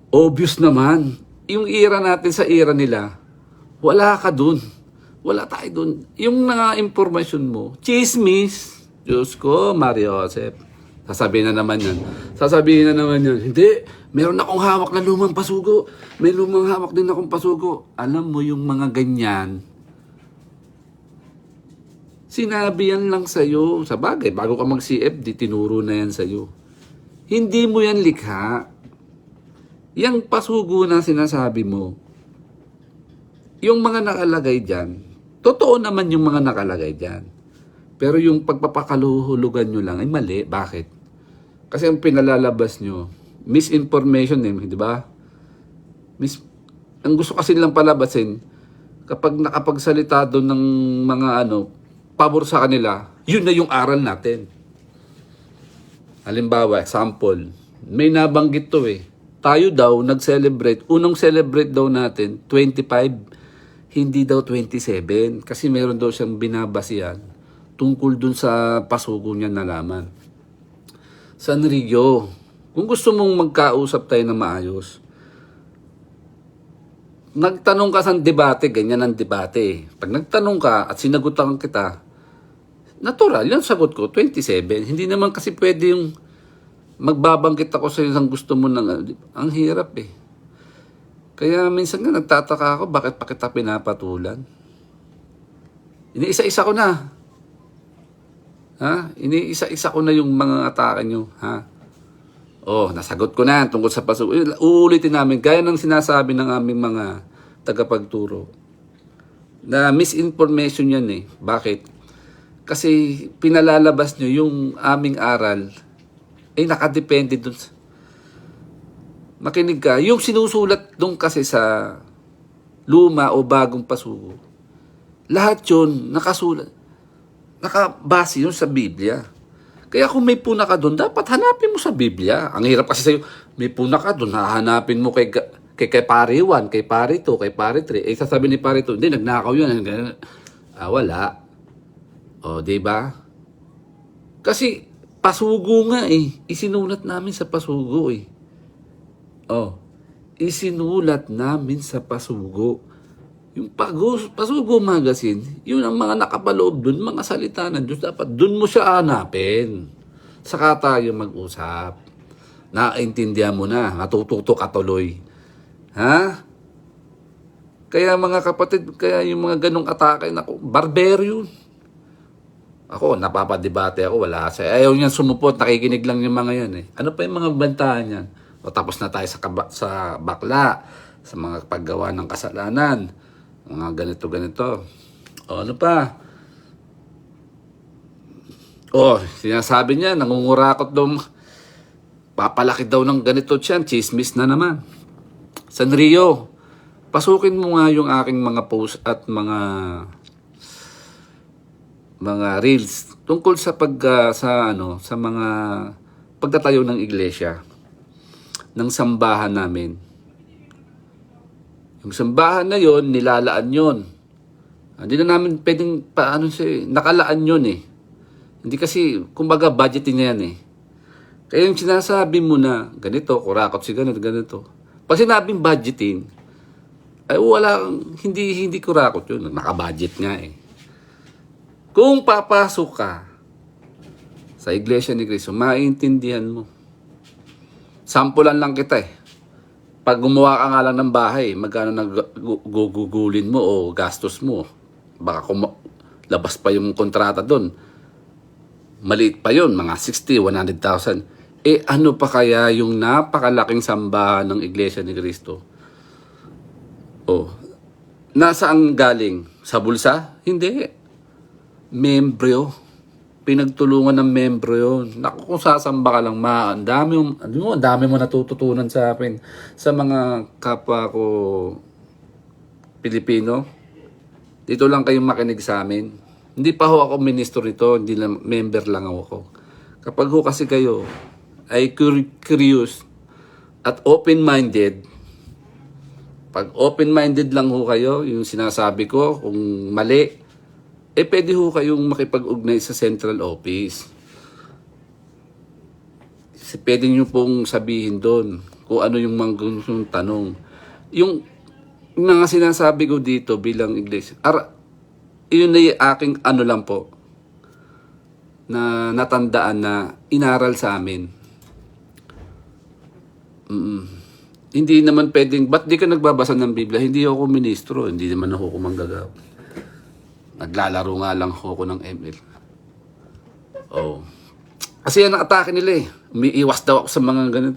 obvious naman, yung era natin sa era nila, wala ka dun. Wala tayo dun. Yung impormasyon mo, chismis, Diyos ko, Mario Joseph. Sasabihin na naman yan. Hindi, meron akong hawak na lumang pasugo. May lumang hawak din akong pasugo. Alam mo yung mga ganyan, sinabi yan lang sa'yo. Sa bagay, bago ka mag-CFD, tinuro na yan sa'yo. Hindi mo yan likha. Yang pasugo na sinasabi mo, yung mga nakalagay dyan, totoo naman yung mga nakalagay dyan. Pero yung pagpapakaluhulugan nyo lang ay mali. Bakit? Kasi ang pinalalabas nyo, misinformation di ba? Ang gusto kasi nilang palabasin, kapag nakapagsalita doon ng mga pabor sa kanila, yun na yung aral natin. Halimbawa, example, may nabanggit to tayo daw nag-celebrate, unang celebrate daw natin, 25, hindi daw 27. Kasi meron daw siyang binabasihan tungkol dun sa pasugo niya nalaman. Sanrio, kung gusto mong magkausap tayo na maayos, nagtanong ka sa debate, ganyan ang debate. Pag nagtanong ka at sinagutan kita, natural, yung sagot ko, 27. Hindi naman kasi pwede yung magbabanggit ako sa isang gusto mo ang hirap Kaya minsan nga nagtataka ako, bakit pa kita pinapatulan? Iniisa-isa ko na. Iniisa-isa ko na yung mga atake nyo. Nasagot ko na tungkol sa pasugo. Uulitin namin, gaya ng sinasabi ng aming mga tagapagturo, na misinformation yan Bakit? Kasi pinalalabas nyo yung aming aral, nakadepende dun. Makinig ka, yung sinusulat dun kasi sa luma o bagong pasugo, lahat yun nakasulat. Nakabase yun sa Biblia. Kaya kung may puna ka doon, dapat hanapin mo sa Biblia. Ang hirap kasi sa'yo, may puna ka doon, hahanapin mo kay pare 1, kay pare 2, kay pare 3. Sasabi ni pare 2, hindi, nagnakaw yun. Wala. Diba? Kasi pasugo nga isinulat namin sa pasugo isinulat namin sa pasugo. Yung Pasugo Magazine, yun ang mga nakapaloob dun, mga salita ng Diyos. Dapat dun mo siya hanapin. Saka tayo mag-usap. Nakaintindihan mo na, natututo ka tuloy. Kaya mga kapatid, kaya yung mga ganong atake, barbero yun. Ako, napapadebate ako, wala siya. Ayaw niyan sumupot, nakikinig lang yung mga yan Ano pa yung mga bantahan yan? Tapos na tayo sa bakla, sa mga paggawa ng kasalanan. Mga ganito-ganito. Ano pa? Sinasabi niya, nangungurakot daw, papalaki daw ng ganito siyan, chismis na naman. Sanrio, pasukin mo nga yung aking mga post at mga reels tungkol sa sa mga pagtatayo ng iglesia, ng sambahan namin. Yung sambahan na yon, nilalaan yon. Hindi na namin pwedeng nakalaan yon Hindi kasi, kumbaga, budgeting na yan Kaya yung sinasabi mo na, ganito, kurakot si ganito. Pag sinabing budgeting, ay hindi kurakot yun. Nakabudget nga Kung papasok ka sa Iglesia ni Cristo, maintindihan mo. Sampulan lang kita Pag gumawa ka nga lang ng bahay, magkano nagugugulin mo o gastos mo? Baka labas pa yung kontrata doon. Maliit pa yun, mga 60, 100,000. Ano pa kaya yung napakalaking sambahan ng Iglesia ni Cristo? Nasaan galing? Sa bulsa? Hindi. Membro. Pinagtulungan ng membro yun. Naku, kung sasamba ka lang, ang dami mo natututunan sa akin. Sa mga kapwa ko Pilipino, dito lang kayong makinig sa amin. Hindi pa ho ako ministro nito, hindi lang, member lang ako. Kapag ho kasi kayo ay curious at open-minded, pag open-minded lang ho kayo, yung sinasabi ko, kung mali, pwede ho kayong makipag-ugnay sa central office. Pwede nyo pong sabihin doon kung ano yung mga gustong tanong. Yung mga sinasabi ko dito bilang iglesia, yun ay aking ano lang po, na natandaan na inaral sa amin. Hindi naman pwedeng, ba't di ka nagbabasa ng Biblia? Hindi ako ministro, hindi naman ako manggagaw. Naglalaro nga lang ako ng ML. Kasi yan ang atake nila eh. Umiiwas daw ako sa mga ganun.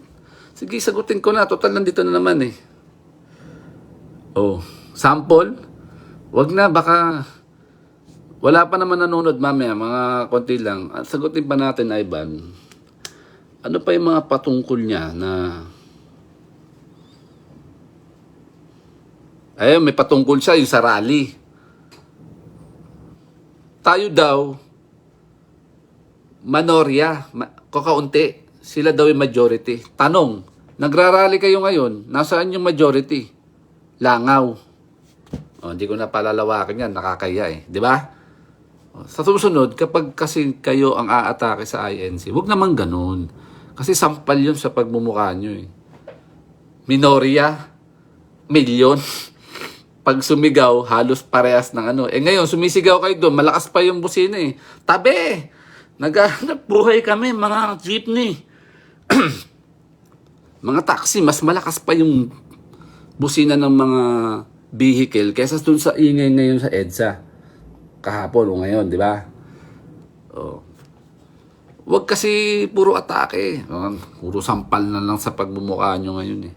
Sige, sagutin ko na. Total, nandito na naman eh. Sample? Wag na, baka wala pa naman nanonood mamaya, mga konti lang. Sagutin pa natin, Ivan. Ano pa yung mga patungkol niya na... Ayun, may patungkol siya, yung sa rally. Tayo daw, minorya, kakaunti. Sila daw yung majority. Tanong, nagrarally kayo ngayon, nasaan yung majority? Langaw. Hindi ko na palalawakin yan, nakakaya eh. Di ba? Sa susunod, kapag kasi kayo ang aatake sa INC, huwag naman ganun. Kasi sampal yun sa pagmumukha nyo eh. Minorya, milyon. Pag sumigaw, halos parehas ng ano. Ngayon, sumisigaw kayo doon, malakas pa yung busina eh. Tabi! Naghahanap buhay kami, mga jeepney. Mga taxi, mas malakas pa yung busina ng mga vehicle kaysa doon sa ingay ngayon sa EDSA. Kahapon o ngayon, di ba? Huwag kasi puro atake. Puro sampal na lang sa pagmumukha nyo ngayon eh.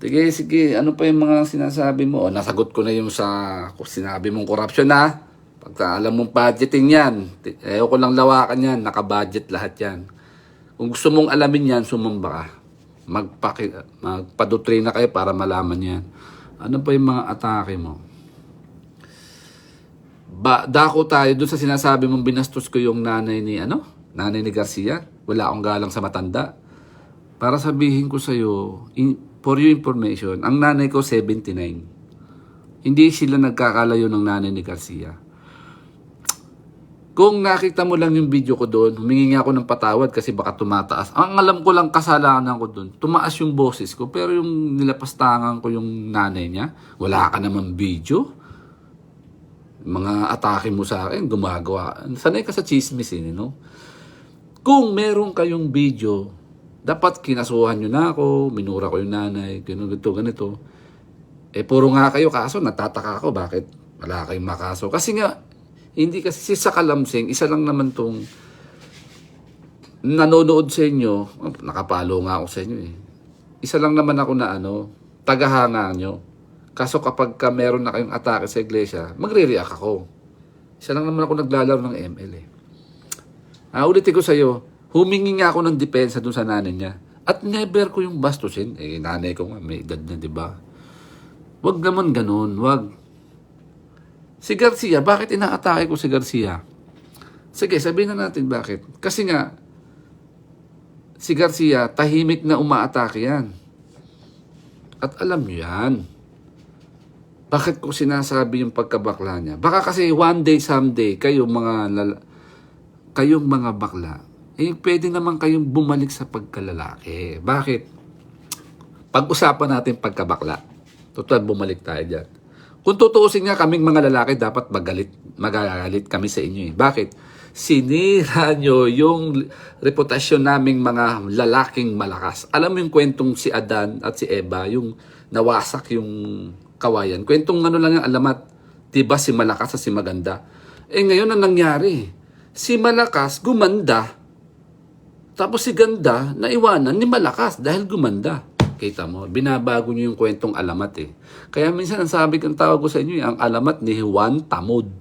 Sige, ano pa yung mga sinasabi mo? Nasagot ko na yung sa sinabi mong corruption na. Pag alam mong budgeting yan, ko lang lawakan yan, nakabudget lahat yan. Kung gusto mong alamin yan, sumamba ka. Magpadotrain na kayo para malaman yan. Ano pa yung mga atake mo? Dako tayo dun sa sinasabi mong binastos ko yung nanay ni Garcia. Wala akong galang sa matanda. Para sabihin ko sa'yo, for your information, ang nanay ko 79. Hindi sila nagkakalayo ng nanay ni Garcia. Kung nakita mo lang yung video ko doon, humingi ako ng patawad kasi baka tumataas. Ang alam ko lang kasalanan ko doon, tumaas yung boses ko, pero yung nilapastangan ko yung nanay niya, wala ka naman video. Mga atake mo sa akin, gumagawa. Sanay ka sa chismis no? Kung meron kayong video, dapat kinasuhan nyo na ako, minura ko yung nanay, ganito. Puro nga kayo kaso, natataka ako, bakit wala kayong makaso? Kasi nga, hindi kasi sa Kalamsing, isa lang naman tong nanonood sa inyo, nakapalo nga ako sa inyo eh. Isa lang naman ako na tagahanga nyo. Kaso kapag meron na kayong atake sa iglesia, magre-react ako. Isa lang naman ako naglalaro ng ML eh. Ulitin ko sa'yo, humingi nga ako ng depensa dun sa nanay niya. At never ko yung bastusin. Nanay ko nga, may edad na, di ba? Wag naman ganun, wag. Si Garcia, bakit inaatake ko si Garcia? Sige, sabihin na natin bakit. Kasi nga, si Garcia, tahimik na umaatake yan. At alam nyo yan. Bakit ko sinasabi yung pagkabakla niya? Baka kasi one day, someday, kayong mga bakla, pwede naman kayong bumalik sa pagkalalaki. Bakit? Pag-usapan natin pagkabakla. Total, bumalik tayo dyan. Kung tutuusin nga kaming mga lalaki, dapat magagalit kami sa inyo. Bakit? Sinira nyo yung reputasyon naming mga lalaking malakas. Alam mo yung kwentong si Adan at si Eva, yung nawasak yung kawayan. Kwentong lang yung alamat. Diba si malakas at si maganda? Ngayon ang nangyari, si Malakas gumanda, tapos si Ganda naiwanan ni Malakas dahil gumanda. Kita mo, binabago niyo yung kwentong alamat eh. Kaya minsan ang sabi kong tawag ko sa inyo, ang alamat ni Juan Tamud.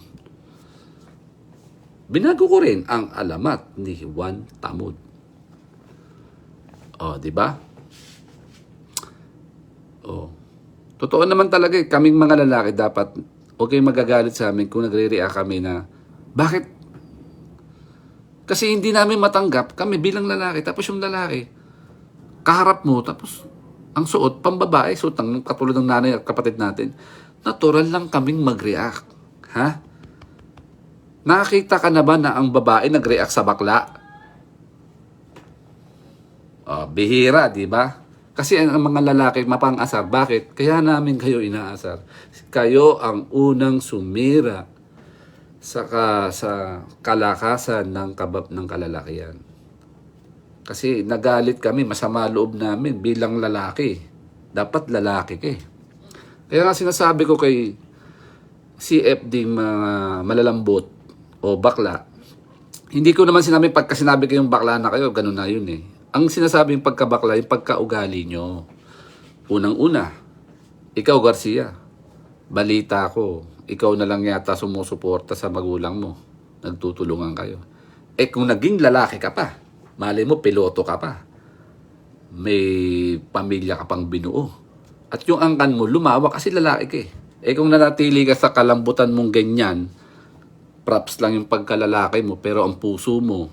Binago ko rin ang alamat ni Juan Tamud. Oh, di ba? Oh. Totoo naman talaga eh, kaming mga lalaki dapat okay magagalit sa amin kung nagre-react kami na bakit? Kasi hindi namin matanggap kami bilang lalaki, tapos yung lalaki kaharap mo, tapos ang suot, pambabae, suot ng katulad ng nanay at kapatid natin. Natural lang kaming mag-react. Ha? Nakakita ka na ba na ang babae nag-react sa bakla? Oh, bihira, di ba? Kasi ang mga lalaki mapang-asar. Bakit? Kaya namin kayo inaasar. Kayo ang unang sumira sa kalakasan ng kalalakihan. Kasi nagalit kami, masama loob namin bilang lalaki. Dapat lalaki ka eh. Kaya nga sinasabi ko kay CFD mga malalambot o bakla, hindi ko naman sinabi pagka sinabi kayong bakla na kayo, ganun na yun eh. Ang sinasabing pagkabakla, yung pagkaugali nyo. Unang-una, ikaw Garcia, balita ko, ikaw na lang yata sumusuporta sa magulang mo. Nagtutulungan kayo. Kung naging lalaki ka pa, mali mo, piloto ka pa. May pamilya ka pang binuo. At yung angkan mo, lumawak kasi lalaki ka eh. Kung nanatili ka sa kalambutan mong ganyan, props lang yung pagkalalaki mo, pero ang puso mo,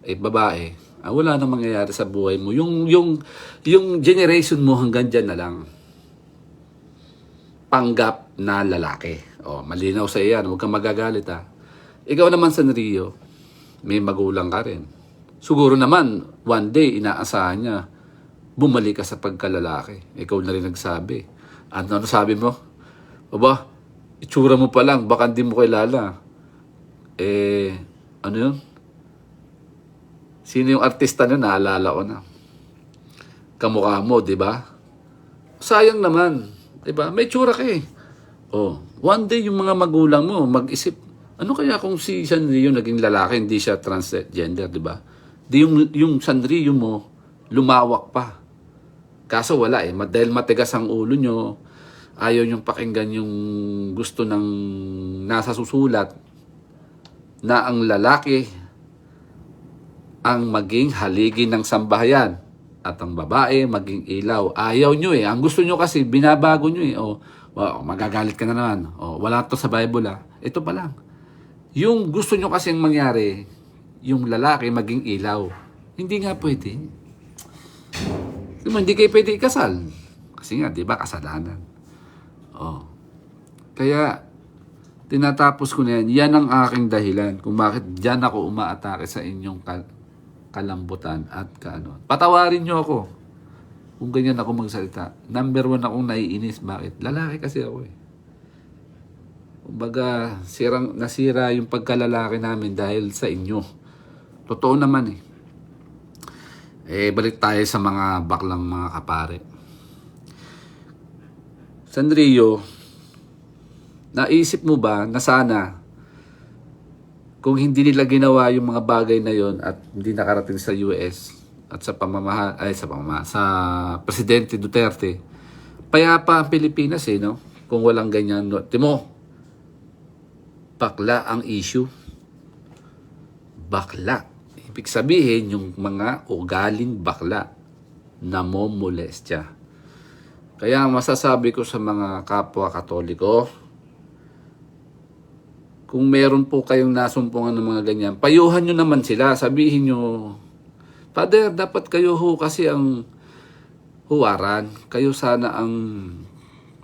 babae, wala na mangyayari sa buhay mo. Yung generation mo hanggang dyan na lang. Panggap na lalaki. Malinaw sa iyan, huwag kang magagalit ha. Ikaw naman Sanrio, may magulang ka rin. Siguro naman, one day, inaasahan niya, bumalik ka sa pagkalalaki. Ikaw na rin nagsabi. Ano sabi mo? Aba, itsura mo pa lang, baka hindi mo kilala. Ano yun? Sino yung artista na naalala ko na? Kamukha mo, di ba? Sayang naman, di ba? May itsura ka eh. One day yung mga magulang mo mag-isip, ano kaya kung si Sanrio naging lalaki, hindi siya transgender, di ba? Di yung Sanrio mo, lumawak pa. Kaso wala eh. Dahil matigas ang ulo nyo, ayaw nyong pakinggan yung gusto ng nasa susulat na ang lalaki ang maging haligi ng sambahayan at ang babae maging ilaw. Ayaw nyo eh. Ang gusto nyo kasi, binabago nyo eh. Magagalit ka na naman. Wala to sa Bible ah. Ito pa lang. Yung gusto nyo kasi mangyari, yung lalaki maging ilaw. Hindi nga pwede. Hindi kayo pwede ikasal. Kasi nga, di ba, kasalanan. Kaya, tinatapos ko na yan. Yan ang aking dahilan kung bakit dyan ako umaatake sa inyong kalambutan at kaano. Patawarin nyo ako kung ganyan ako magsalita. Number 1 akong naiinis. Bakit? Lalaki kasi ako eh. Kumbaga, nasira yung pagkalalaki namin dahil sa inyo. Totoo naman eh. Balik tayo sa mga baklang mga kapare. Sanrio, naisip mo ba na sana kung hindi nila ginawa yung mga bagay na yon at hindi nakarating sa US at sa sa Presidente Duterte, payapa ang Pilipinas eh, no? Kung walang ganyan, no? Timo, bakla ang issue. Bakla. Ibig sabihin, yung mga ugaling bakla na momolestya. Kaya masasabi ko sa mga kapwa Katoliko, kung meron po kayong nasumpungan ng mga ganyan, payuhan nyo naman sila. Sabihin nyo, Father, dapat kayo ho kasi ang huwaran. Kayo sana ang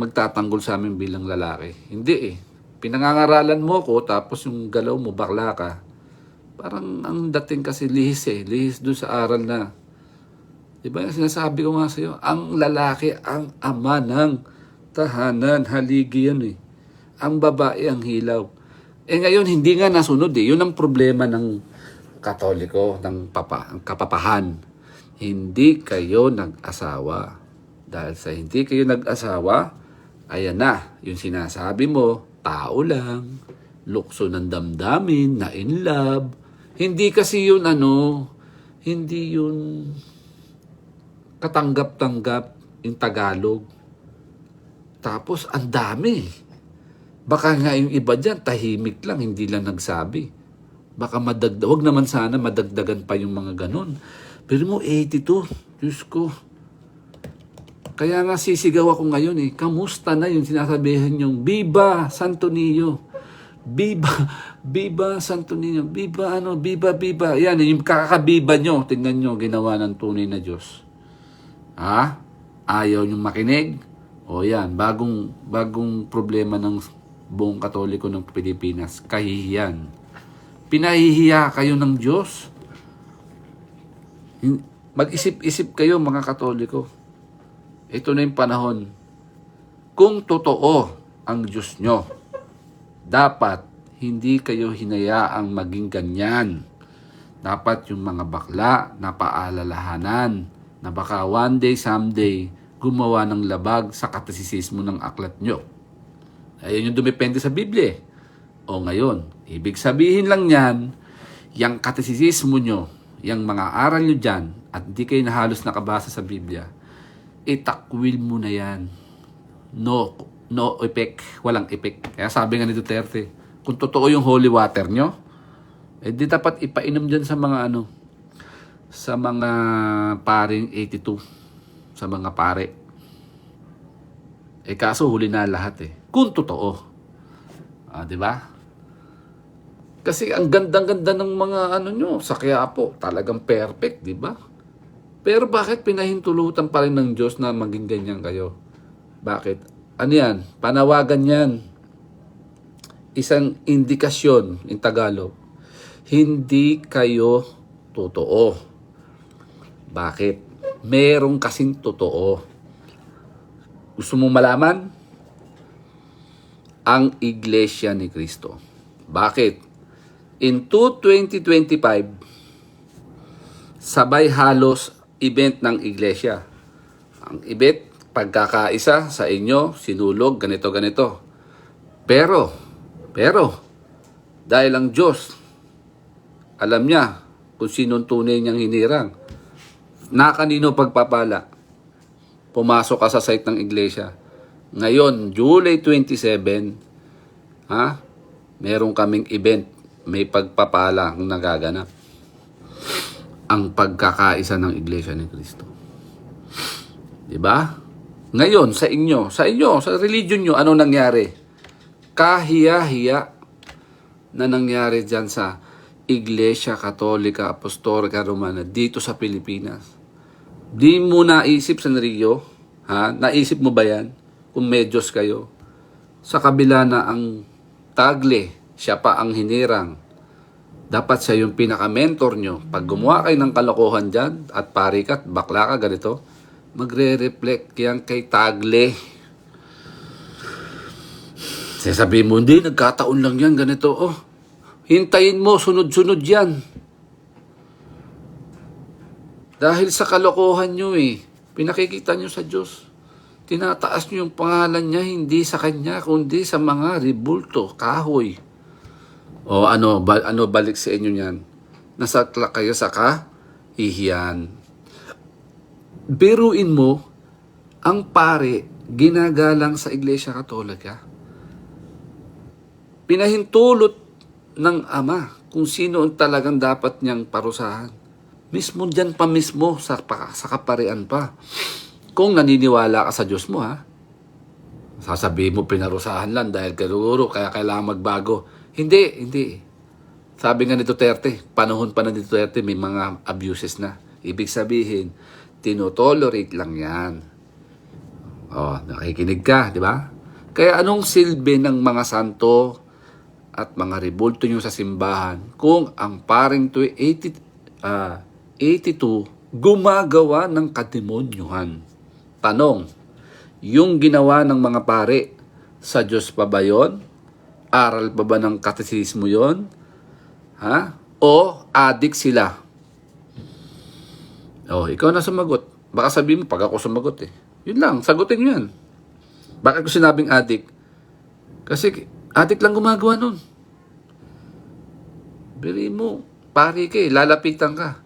magtatanggol sa amin bilang lalaki. Hindi eh. Pinangangaralan mo ko, tapos yung galaw mo, bakla ka. Parang ang dating kasi lihis eh. Lihis doon sa aral na. Diba yung sinasabi ko nga sa'yo? Ang lalaki ang ama ng tahanan. Haligi yan eh. Ang babae ang hilaw. Ngayon, hindi nga nasunod eh. Yun ang problema ng Katoliko, ng kapapahan. Hindi kayo nag-asawa. Dahil sa hindi kayo nag-asawa, ayan na. Yung sinasabi mo, tao lang. lukso ng damdamin, na in love. Hindi kasi yun hindi yun katanggap-tanggap in Tagalog. Tapos, ang dami. Baka nga yung iba dyan, tahimik lang, hindi lang nagsabi. Baka wag naman sana madagdagan pa yung mga ganon. Pero mo, 82, Diyos ko. Kaya nga sisigaw ako ngayon kamusta na yung sinasabihan yung Viva Santo Niño. Viva Santo Niño. Viva Viva. Yan, yung kakabiba nyo. Tingnan nyo, ginawa ng tunay na Diyos. Ayaw nyo makinig? O yan, bagong problema ng buong Katoliko ng Pilipinas. Kahihiyan. Pinahihiya kayo ng Diyos. Mag-isip-isip kayo mga Katoliko. Ito na yung panahon. Kung totoo ang Diyos nyo, dapat hindi kayo hinayaang maging ganyan. Dapat yung mga bakla na paalalahanan na baka one day, someday, gumawa ng labag sa katasisismo ng aklat nyo. Ayun yung dumepende sa Biblia. O ngayon, ibig sabihin lang yan, yung katasisismo nyo, yung mga aral nyo dyan, at di kayo na halos nakabasa sa Biblia, itakwil mo na yan. No effect. Walang effect. Kaya sabi nga ni Duterte, kung totoo yung holy water nyo, di dapat ipainom dyan sa mga sa mga paring 82. Sa mga pare. Kaso huli na lahat Kung totoo. Di ba? Kasi ang gandang-ganda ng mga nyo sa Quiapo. Talagang perfect, di ba? Pero bakit pinahintulutan pa rin ng Diyos na maging ganyan kayo? Bakit? Ano yan? Panawagan yan. Isang indikasyon in Tagalog. Hindi kayo totoo. Bakit? Merong kasing totoo. Gusto mong malaman? Ang Iglesia ni Cristo. Bakit? In 2025, sabay halos event ng Iglesia. Ang event, pagkakaisa sa inyo, sinulog, ganito. Pero, dahil ang Diyos, alam niya kung sinong tunay niyang hinirang. Na kanino pagpapala? Pumasok ka sa site ng iglesia. Ngayon, July 27, meron kaming event. May pagpapala ang nagaganap. Ang pagkakaisa ng Iglesia ni Cristo. Diba? Ngayon, sa inyo, sa religion nyo, ano nangyari? Kahiya-hiya na nangyari dyan sa Iglesia Katolika Apostolika Romana dito sa Pilipinas. Di mo naisip, Sanrio, naisip mo ba yan? Kung medyos kayo, sa kabila na ang tagle, siya pa ang hinirang. Dapat siya yung pinaka-mentor nyo. Pag gumawa kayo ng kalokohan dyan, at parikat, bakla ka, ganito, magre-reflect yan kay tagle. Sasabihin mo, hindi, nagkataon lang yan, ganito. Hintayin mo, sunod-sunod yan. Dahil sa kalokohan nyo pinakikita nyo sa Diyos. Tinataas nyo yung pangalan niya, hindi sa Kanya, kundi sa mga ribulto, kahoy. O balik sa inyo yan. Nasakla kayo sa kahihiyan. Biruin mo, ang pare, ginagalang sa Iglesia Katolika. Pinahintulot ng Ama kung sino ang talagang dapat niyang parusahan. Mismo dyan pa mismo, sa kaparian pa. Kung naniniwala ka sa Diyos mo, sasabihin mo pinarusahan lang dahil karuro, kaya kailangan magbago. Hindi. Sabi nga ni Duterte, panahon pa na ni Duterte, may mga abuses na. Ibig sabihin, tinotolerate lang yan. Nakikinig ka, di ba? Kaya anong silbi ng mga santo at mga rebulto nyo sa simbahan kung ang paring 82 gumagawa ng kademonyuhan? Tanong, yung ginawa ng mga pare, sa Diyos pa ba yun? Aral pa ba ng katekismo yun? O adik sila? Ikaw na sumagot. Baka sabihin mo, pag ako sumagot Yun lang, sagutin nyo yan. Bakit ko sinabing adik? Kasi adik lang gumagawa nun. Bili mo, pari ka lalapitan ka.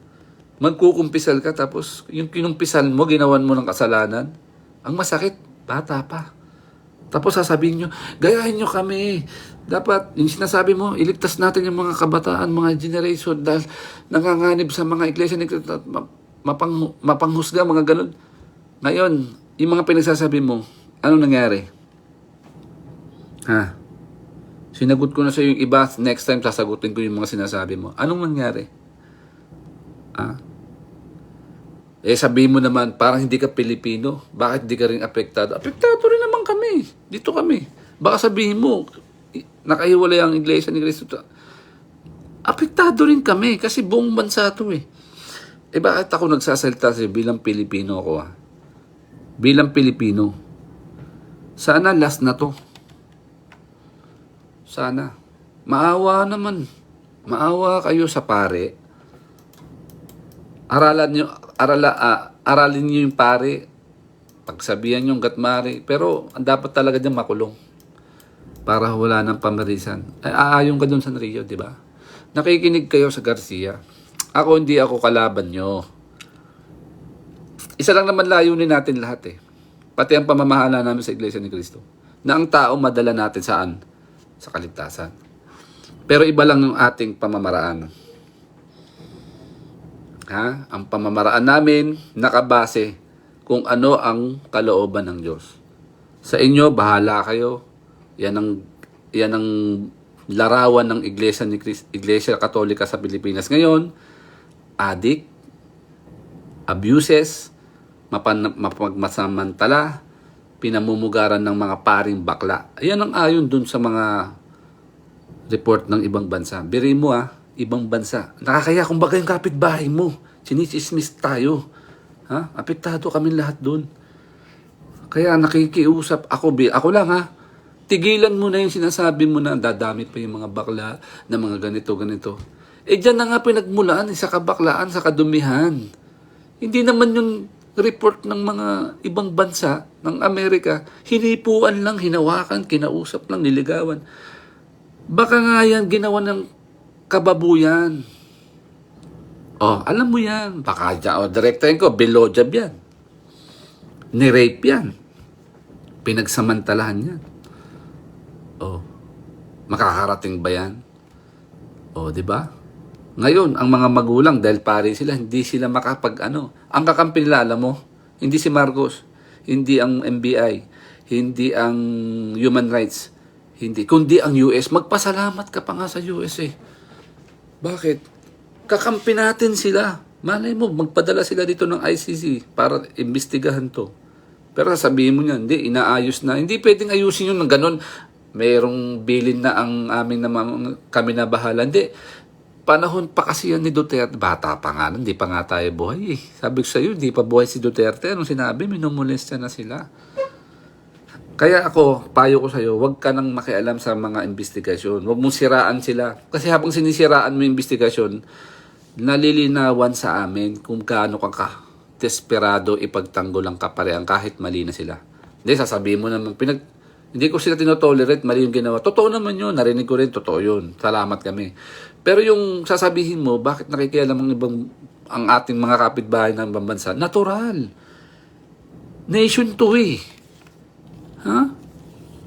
Magkukumpisal ka, tapos yung kinumpisal mo, ginawan mo ng kasalanan. Ang masakit, bata pa. Tapos sasabihin nyo, gayahin nyo kami. Dapat, yung sinasabi mo, iligtas natin yung mga kabataan, mga generation, dahil nanganganib sa mga iglesia, mapanghusga, mga ganun. Ngayon, yung mga pinagsasabi mo, anong nangyari? Ha? Sinagot ko na sa yung iba, next time sasagutin ko yung mga sinasabi mo. Anong nangyari? Ha? Sabihin mo naman, parang hindi ka Pilipino. Bakit hindi ka rin apektado? Apektado rin naman kami. Dito kami. Baka sabihin mo, nakahiwalay ang iglesia ni Cristo. Apektado rin kami kasi buong bansa to eh. Bakit ako nagsasalita sa'yo bilang Pilipino ako Bilang Pilipino. Sana last na to. Sana. Maawa naman. Maawa kayo sa pare. Aralin nyo yung pare. Pagsabihan nyo hanggat mari. Pero dapat talaga dyan makulong. Para wala ng pamarisan. Aayon ka dun sa Rio, di ba? Nakikinig kayo sa Garcia. Hindi ako kalaban nyo. Isa lang naman layunin natin lahat eh. Pati ang pamamahala namin sa Iglesia ni Cristo. Na ang tao madala natin saan? Sa kaligtasan. Pero iba lang yung ating pamamaraan. Ang pamamaraan namin nakabase kung ano ang kalooban ng Diyos. Sa inyo, bahala kayo. Yan ang larawan ng Iglesia ni Cristo, Iglesia Katolika sa Pilipinas ngayon. Addict, abuses, mapagmasamantala, pinamumugaran ng mga paring bakla. Ayan ang ayon dun sa mga report ng ibang bansa. Biri mo ibang bansa. Nakakaya kumbaga yung kapitbahay mo. Sinisismis tayo. Apektado kami lahat dun. Kaya nakikiusap ako lang tigilan mo na yung sinasabi mo na dadamit pa yung mga bakla na mga ganito. Diyan na nga pinagmulaan sa kabaklaan, sa kadumihan. Hindi naman yung report ng mga ibang bansa ng Amerika, hinipuan lang, hinawakan, kinausap lang, niligawan. Baka nga yan ginawa ng kababuyan. Alam mo yan. Baka direktahin ko, below job yan. Ni-rape yan. Pinagsamantalahan yan. Makakarating ba yan? Di ba? Ngayon, ang mga magulang, dahil pare sila, hindi sila Ang kakampi nila, alam mo, hindi si Marcos, hindi ang NBI, hindi ang human rights, kundi ang US. Magpasalamat ka pa nga sa US eh. Bakit? Kakampi natin sila. Malay mo, magpadala sila dito ng ICC para imbestigahan to. Pero sasabihin mo niyan, hindi, inaayos na. Hindi pwedeng ayusin yun ng ganun. Mayroong bilin na ang amin na kami na bahala. Hindi. Panahon pa kasi yan ni Duterte. Bata pa nga, hindi pa nga tayo buhay eh. Sabi ko sa'yo, hindi pa buhay si Duterte. Anong sinabi? Minumulestya na sila. Kaya ako, payo ko sa'yo, huwag ka nang makialam sa mga investigasyon. Huwag mong siraan sila. Kasi habang sinisiraan mo yung investigasyon, nalilinawan sa amin kung gaano ka desperado ipagtanggol ang kaparehan kahit mali na sila. Hindi, sasabihin mo naman, hindi ko sila tinotolerate, mali yung ginawa. Totoo naman yun, narinig ko rin, totoo yun. Salamat kami. Pero yung sasabihin mo, bakit nakikialam ang ating mga kapitbahay ng ibang bansa? Natural. Nation to eh.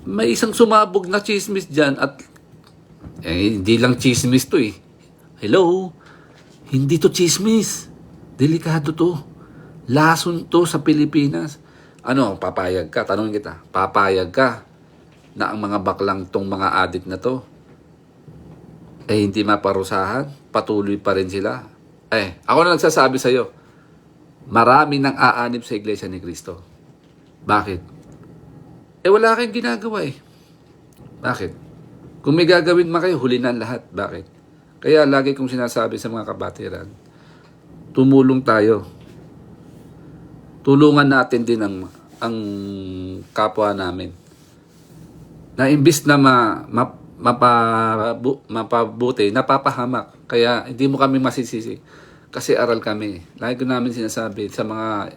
May isang sumabog na chismis dyan at hindi lang chismis to eh. Hello? Hindi to chismis. Delikado to. Lason to sa Pilipinas. Papayag ka? Tanungin kita. Papayag ka na ang mga baklang tong mga adik na to hindi maparusahan? Patuloy pa rin sila? Ako na nagsasabi sa'yo, marami nang aanib sa Iglesia ni Cristo. Bakit? Wala kayong ginagawa eh. Bakit? Kung may gagawin kayo, huli na lahat. Bakit? Kaya lagi kong sinasabi sa mga kabatiran, tumulong tayo. Tulungan natin din ang kapwa namin. Na imbis na mapabuti, napapahamak. Kaya hindi mo kami masisisi. Kasi aral kami. Lagi ko namin sinasabi sa mga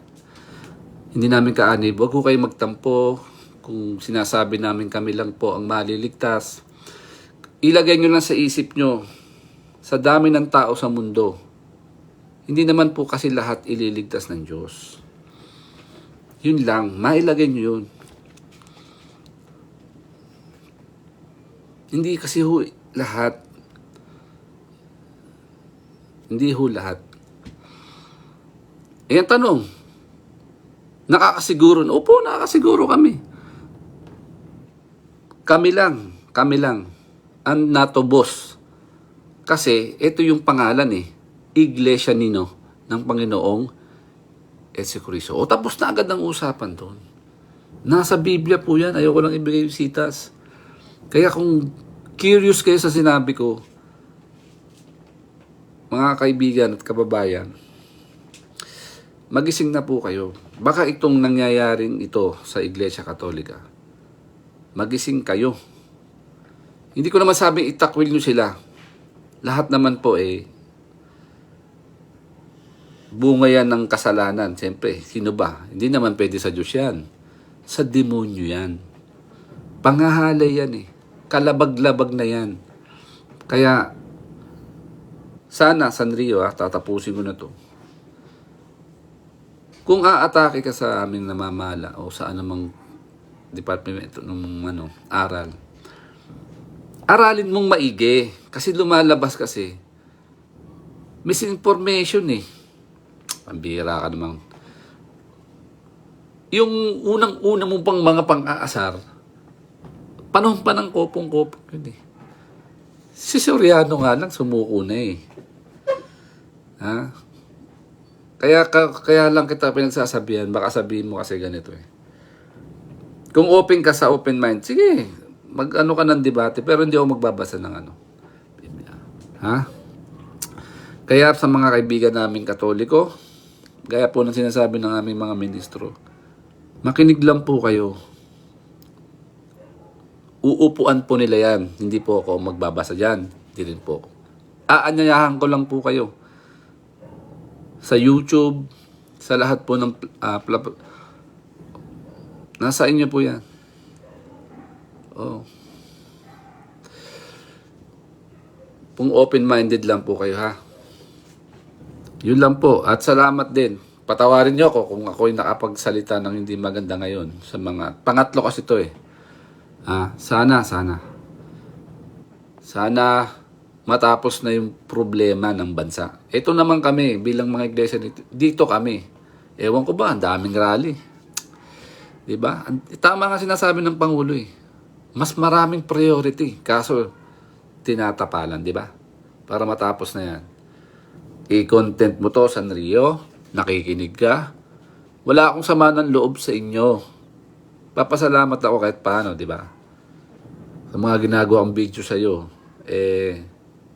hindi namin kaanib, huwag ko kayo magtampo. Kung sinasabi namin kami lang po ang maliligtas, ilagay nyo lang sa isip nyo, sa dami ng tao sa mundo, hindi naman po kasi lahat ililigtas ng Diyos. Yun lang, mailagay nyo yun. Hindi kasi ho lahat. Hindi ho lahat. Eh, ang tanong, nakakasiguro? Opo, nakakasiguro kami. Kami lang, ang natubos. Kasi, ito yung pangalan Iglesia Nino ng Panginoong Jesucristo. O, tapos na agad ang usapan doon. Nasa Biblia po yan, ayoko lang ibigay yung sitas. Kaya kung curious kayo sa sinabi ko, mga kaibigan at kababayan, magising na po kayo. Baka itong nangyayaring ito sa Iglesia Katolika, magising kayo. Hindi ko naman sabi itakwil nyo sila. Lahat naman po bunga yan ng kasalanan. Siyempre, sino ba? Hindi naman pwede sa Diyos yan. Sa demonyo yan. Pangahalay yan Kalabag-labag na yan. Kaya, sana, Sanrio, tatapusin ko na to. Kung aatake ka sa aming namamala o sa anumang departamento ng aral, aralin mong maigi. Kasi lumalabas kasi misinformation Pambira ka namang. Yung unang-una mo pang mga pang-aasar, panahon pa ng kopong-kopong yun Si Soriano nga lang sumuko na Ha? Kaya lang kita pinagsasabihan, baka sabihin mo kasi ganito Kung open ka sa open mind, sige, mag-ano ka ng debate, pero hindi ako magbabasa ng Biblia. Ha? Kaya sa mga kaibigan naming Katoliko, gaya po ng sinasabi ng aming mga ministro, makinig lang po kayo. Uupuan po nila yan. Hindi po ako magbabasa dyan. Hindi rin po ako. Aanyayahan ko lang po kayo. Sa YouTube, sa lahat po ng nasa inyo po yan. Kung open-minded lang po kayo Yun lang po. At salamat din. Patawarin nyo ako kung ako'y nakapagsalita ng hindi maganda ngayon sa mga pangatlo kasi ito Sana matapos na yung problema ng bansa. Ito naman kami bilang mga iglesia dito kami. Ewan ko ba, ang daming rally. 'Di ba? Tama nga sinasabi ng Pangulo Mas maraming priority kaso tinatapalan, 'di ba? Para matapos na 'yan. I-content mo to, Sanrio. Nakikinig ka. Wala akong sama ng loob sa inyo. Papasalamat ako kahit paano, 'di ba? Sa mga ginagawang video sa iyo,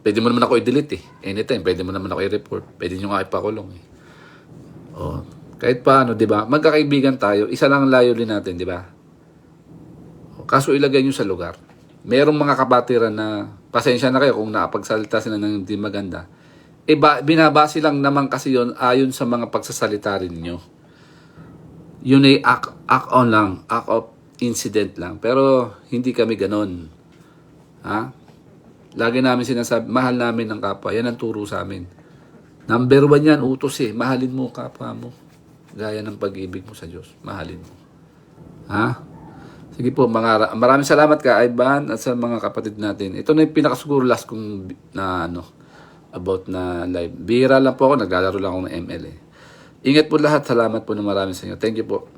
pwede mo naman ako i-delete Anytime, pwede mo naman ako i-report. Pwede nyo nga ipakulong kahit paano, 'di ba? Magkakaibigan tayo, isa lang ang layunin natin, 'di ba? Kaso ilagay nyo sa lugar. Merong mga kabatiran na pasensya na kayo kung nakapagsalita sila ng hindi maganda. Binabase lang naman kasi yon ayon sa mga pagsasalita rin nyo. Yun act on lang, act of incident lang. Pero hindi kami ganon. Lagi namin sinasabi, mahal namin ang kapwa. Yan ang turo sa amin. Number 1 yan, utos mahalin mo kapwa mo. Gaya ng pag-ibig mo sa Diyos. Mahalin mo. Sige po, maraming salamat ka, Ivan, at sa mga kapatid natin. Ito na yung pinakasiguro last kong about na live. Bihira lang po ako, naglalaro lang ako ng ML Ingat po lahat, salamat po na marami sa inyo. Thank you po.